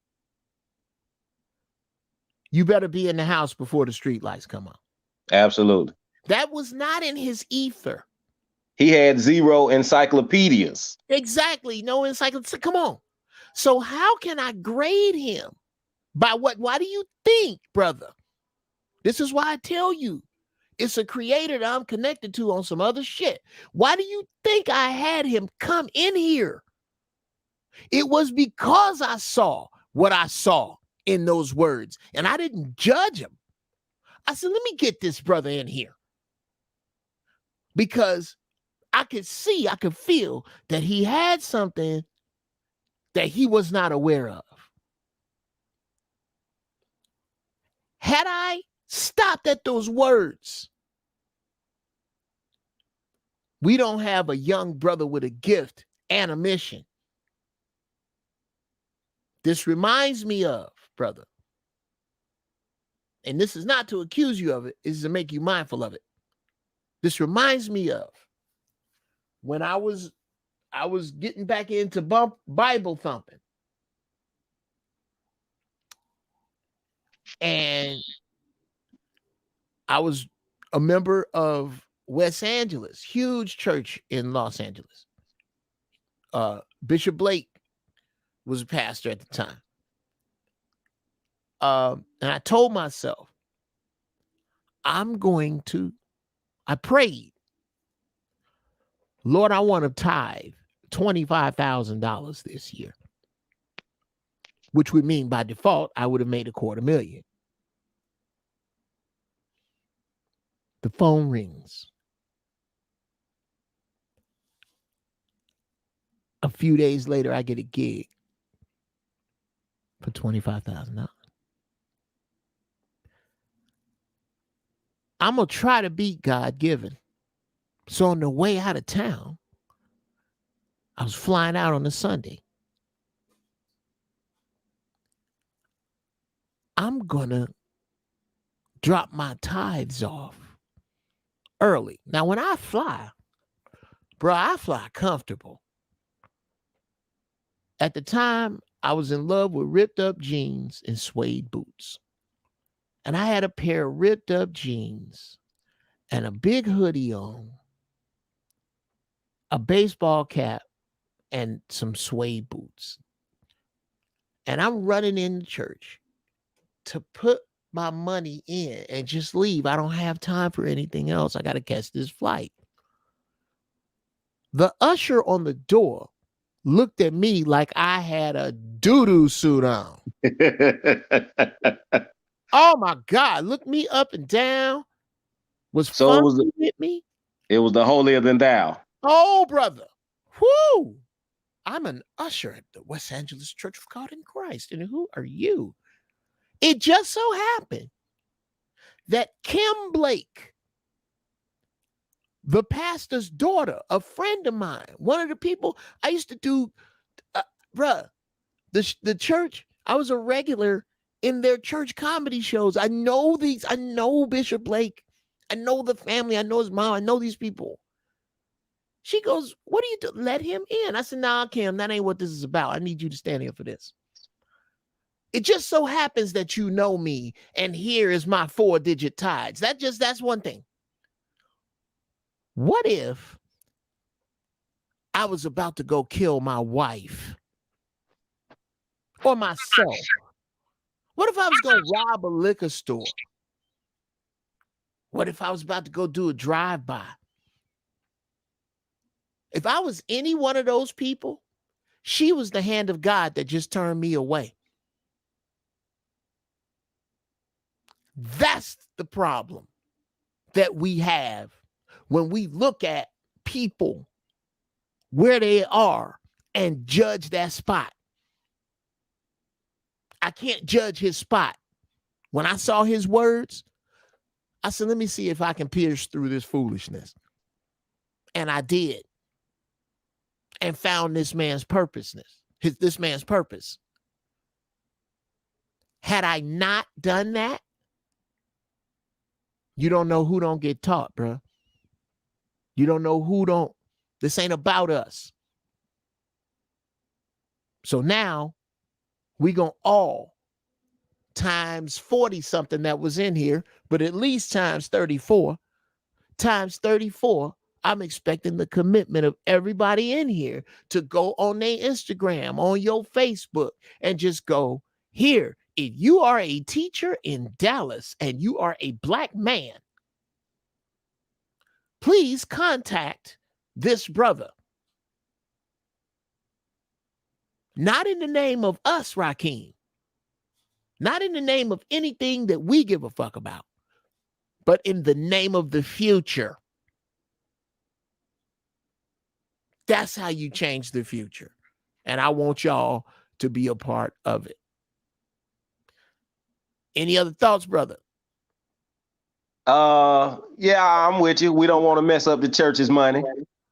You better be in the house before the street lights come on. Absolutely. That was not in his ether. He had zero encyclopedias. Exactly. No encyclopedia. Come on. So how can I grade him? By what? Why do you think, brother? This is why I tell you, it's a creator that I'm connected to on some other shit. Why do you think I had him come in here? It was because I saw what I saw in those words, and I didn't judge him. I said, let me get this brother in here, because I could see, I could feel that he had something that he was not aware of. Had I stopped at those words, we don't have a young brother with a gift and a mission. This reminds me of, brother, and this is not to accuse you of it, it's to make you mindful of it. This reminds me of when I was getting back into Bible thumping. And I was a member of West Angeles, huge church in Los Angeles. Bishop Blake was a pastor at the time. And I told myself, I prayed, Lord, I want to tithe $25,000 this year, which would mean by default, I would have made $250,000. The phone rings. A few days later, I get a gig for $25,000. I'm going to try to beat God given. So on the way out of town, I was flying out on a Sunday. I'm going to drop my tithes off early. Now, when I fly, bro, I fly comfortable. At the time, I was in love with ripped up jeans and suede boots. And I had a pair of ripped up jeans and a big hoodie on, a baseball cap, and some suede boots. And I'm running into church to put my money in and just leave. I don't have time for anything else. I got to catch this flight. The usher on the door looked at me like I had a doo-doo suit on. Oh my God, looked me up and down. Was So it was funky with me. it was the holier than thou. Oh, brother. Whoo. I'm an usher at the Los Angeles Church of God in Christ. And who are you? It just so happened that Kim Blake, the pastor's daughter, a friend of mine, one of the people I used to do, the church, I was a regular in their church comedy shows. I know Bishop Blake. I know the family. I know his mom. I know these people. She goes, what do you do? Let him in. I said, nah, Kim, that ain't what this is about. I need you to stand here for this. It just so happens that you know me, and here is my 4-digit tithes. That's one thing. What if I was about to go kill my wife or myself? What if I was going to rob a liquor store? What if I was about to go do a drive-by? If I was any one of those people, she was the hand of God that just turned me away. That's the problem that we have when we look at people where they are and judge that spot. I can't judge his spot. When I saw his words, I said, let me see if I can pierce through this foolishness. And I did. And found this man's purpose. Had I not done that, you don't know who don't get taught, bro. You don't know who don't. This ain't about us. So now we gonna all times 40 something that was in here, but at least times 34. Times 34, I'm expecting the commitment of everybody in here to go on their Instagram, on your Facebook, and just go, here, if you are a teacher in Dallas and you are a Black man, please contact this brother. Not in the name of us, Rakeem. Not in the name of anything that we give a fuck about, but in the name of the future. That's how you change the future. And I want y'all to be a part of it. Any other thoughts, brother? Yeah, I'm with you. We don't want to mess up the church's money.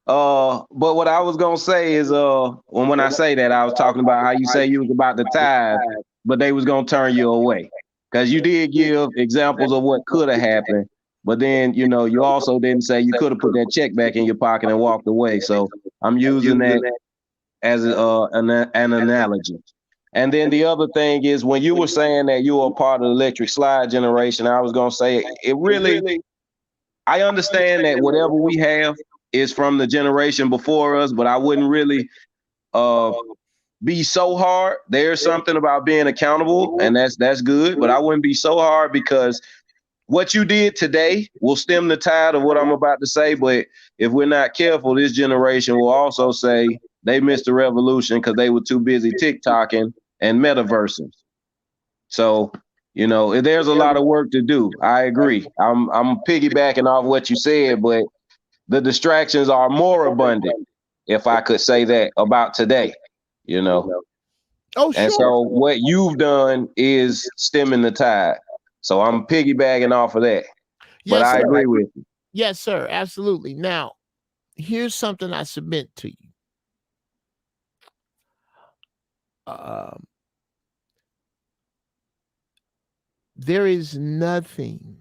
But what I was gonna say is, when I say that, I was talking about how you say you was about to tithe, but they was gonna turn you away because you did give examples of what could have happened, but then you also didn't say you could have put that check back in your pocket and walked away. So I'm using that as an analogy. And then the other thing is when you were saying that you were a part of the electric slide generation, I was gonna say it really. I understand that whatever we have is from the generation before us, but I wouldn't really be so hard. There's something about being accountable, and that's good, but I wouldn't be so hard because what you did today will stem the tide of what I'm about to say. But if we're not careful, this generation will also say they missed the revolution because they were too busy TikToking and metaversing. So, there's a lot of work to do. I agree. I'm piggybacking off what you said, but the distractions are more abundant, if I could say that about today, Oh, sure. And so what you've done is stemming the tide. So I'm piggybacking off of that. But I agree with you. Yes, sir. Absolutely. Now, here's something I submit to you. There is nothing.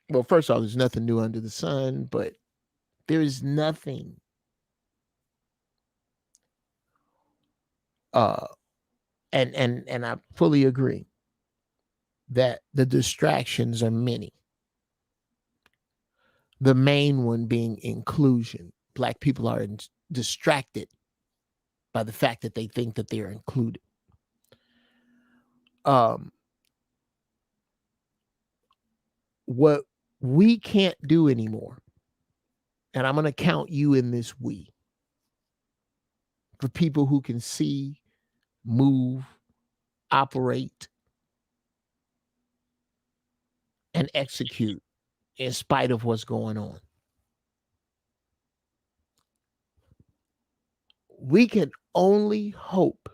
Well, first of all, there's nothing new under the sun, but there is nothing and I fully agree that the distractions are many. The main one being inclusion. Black people are distracted by the fact that they think that they're included. What we can't do anymore, and I'm going to count you in this we, for people who can see, move, operate, and execute in spite of what's going on. We can only hope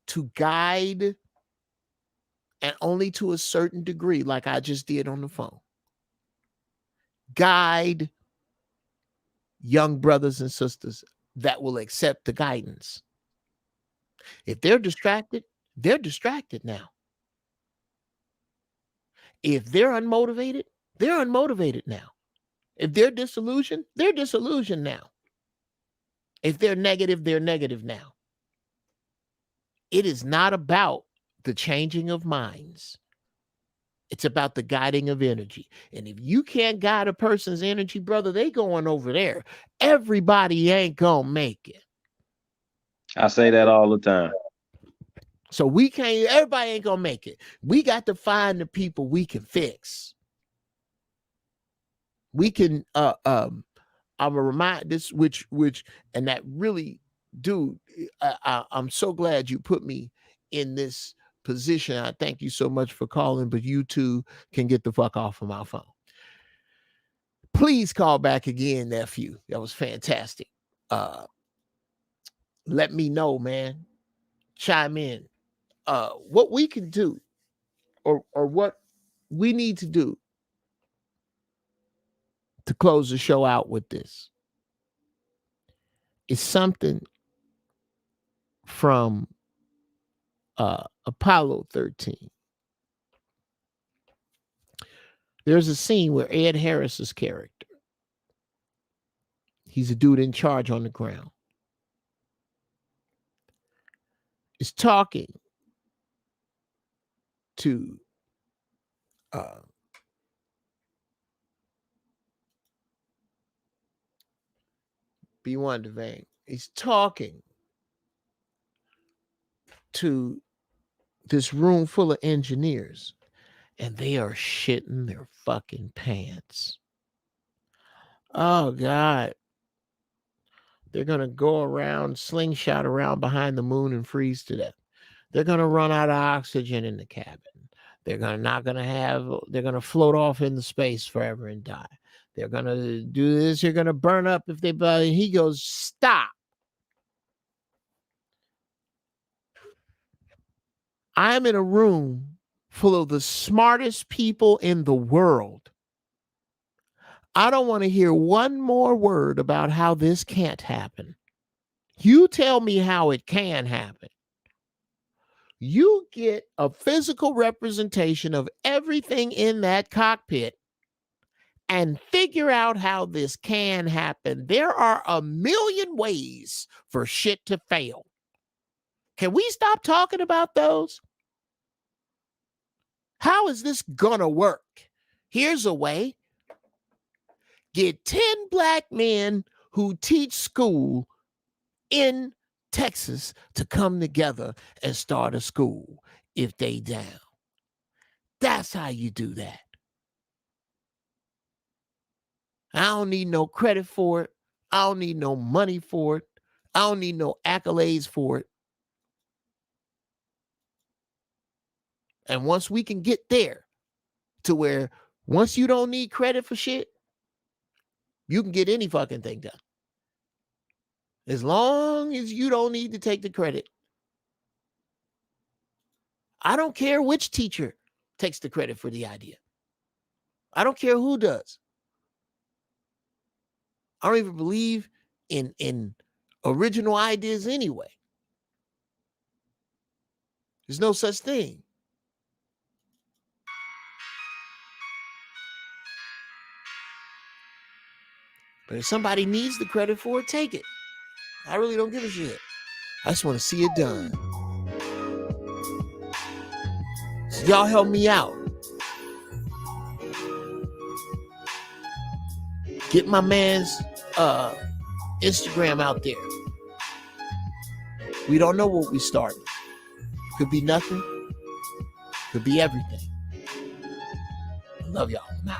to guide, and only to a certain degree, like I just did on the phone, guide young brothers and sisters that will accept the guidance. If they're distracted now. If they're unmotivated now. If they're disillusioned now. If they're negative now. It is not about the changing of minds. It's about the guiding of energy. And if you can't guide a person's energy, brother, they going over there. Everybody ain't gonna make it. I say that all the time. So everybody ain't gonna make it. We got to find the people we can fix. We can I'm gonna remind this, which and that really, dude, I'm so glad you put me in this position. I thank you so much for calling, but you too can get the fuck off of my phone. Please call back again, nephew. That was fantastic. Let me know, man. Chime in. What we can do, or what we need to do to close the show out with this, is something from Apollo 13. There's a scene where Ed Harris's character, he's a dude in charge on the ground, is talking to B1 Devane. He's talking to this room full of engineers, and they are shitting their fucking pants. Oh, God. They're going to go around, slingshot around behind the moon and freeze to death. They're going to run out of oxygen in the cabin. They're going to float off into space forever and die. They're going to do this. You're going to burn up if they buy. He goes, stop. I'm in a room full of the smartest people in the world. I don't want to hear one more word about how this can't happen. You tell me how it can happen. You get a physical representation of everything in that cockpit and figure out how this can happen. There are a million ways for shit to fail. Can we stop talking about those? How is this gonna work? Here's a way. Get 10 black men who teach school in Texas to come together and start a school if they down. That's how you do that. I don't need no credit for it. I don't need no money for it. I don't need no accolades for it. And once we can get there to where once you don't need credit for shit, you can get any fucking thing done. As long as you don't need to take the credit. I don't care which teacher takes the credit for the idea. I don't care who does. I don't even believe in original ideas anyway. There's no such thing. But if somebody needs the credit for it, take it. I really don't give a shit. I just want to see it done. So y'all help me out. Get my man's Instagram out there. We don't know what we started. Could be nothing. Could be everything. I love y'all. I'm out.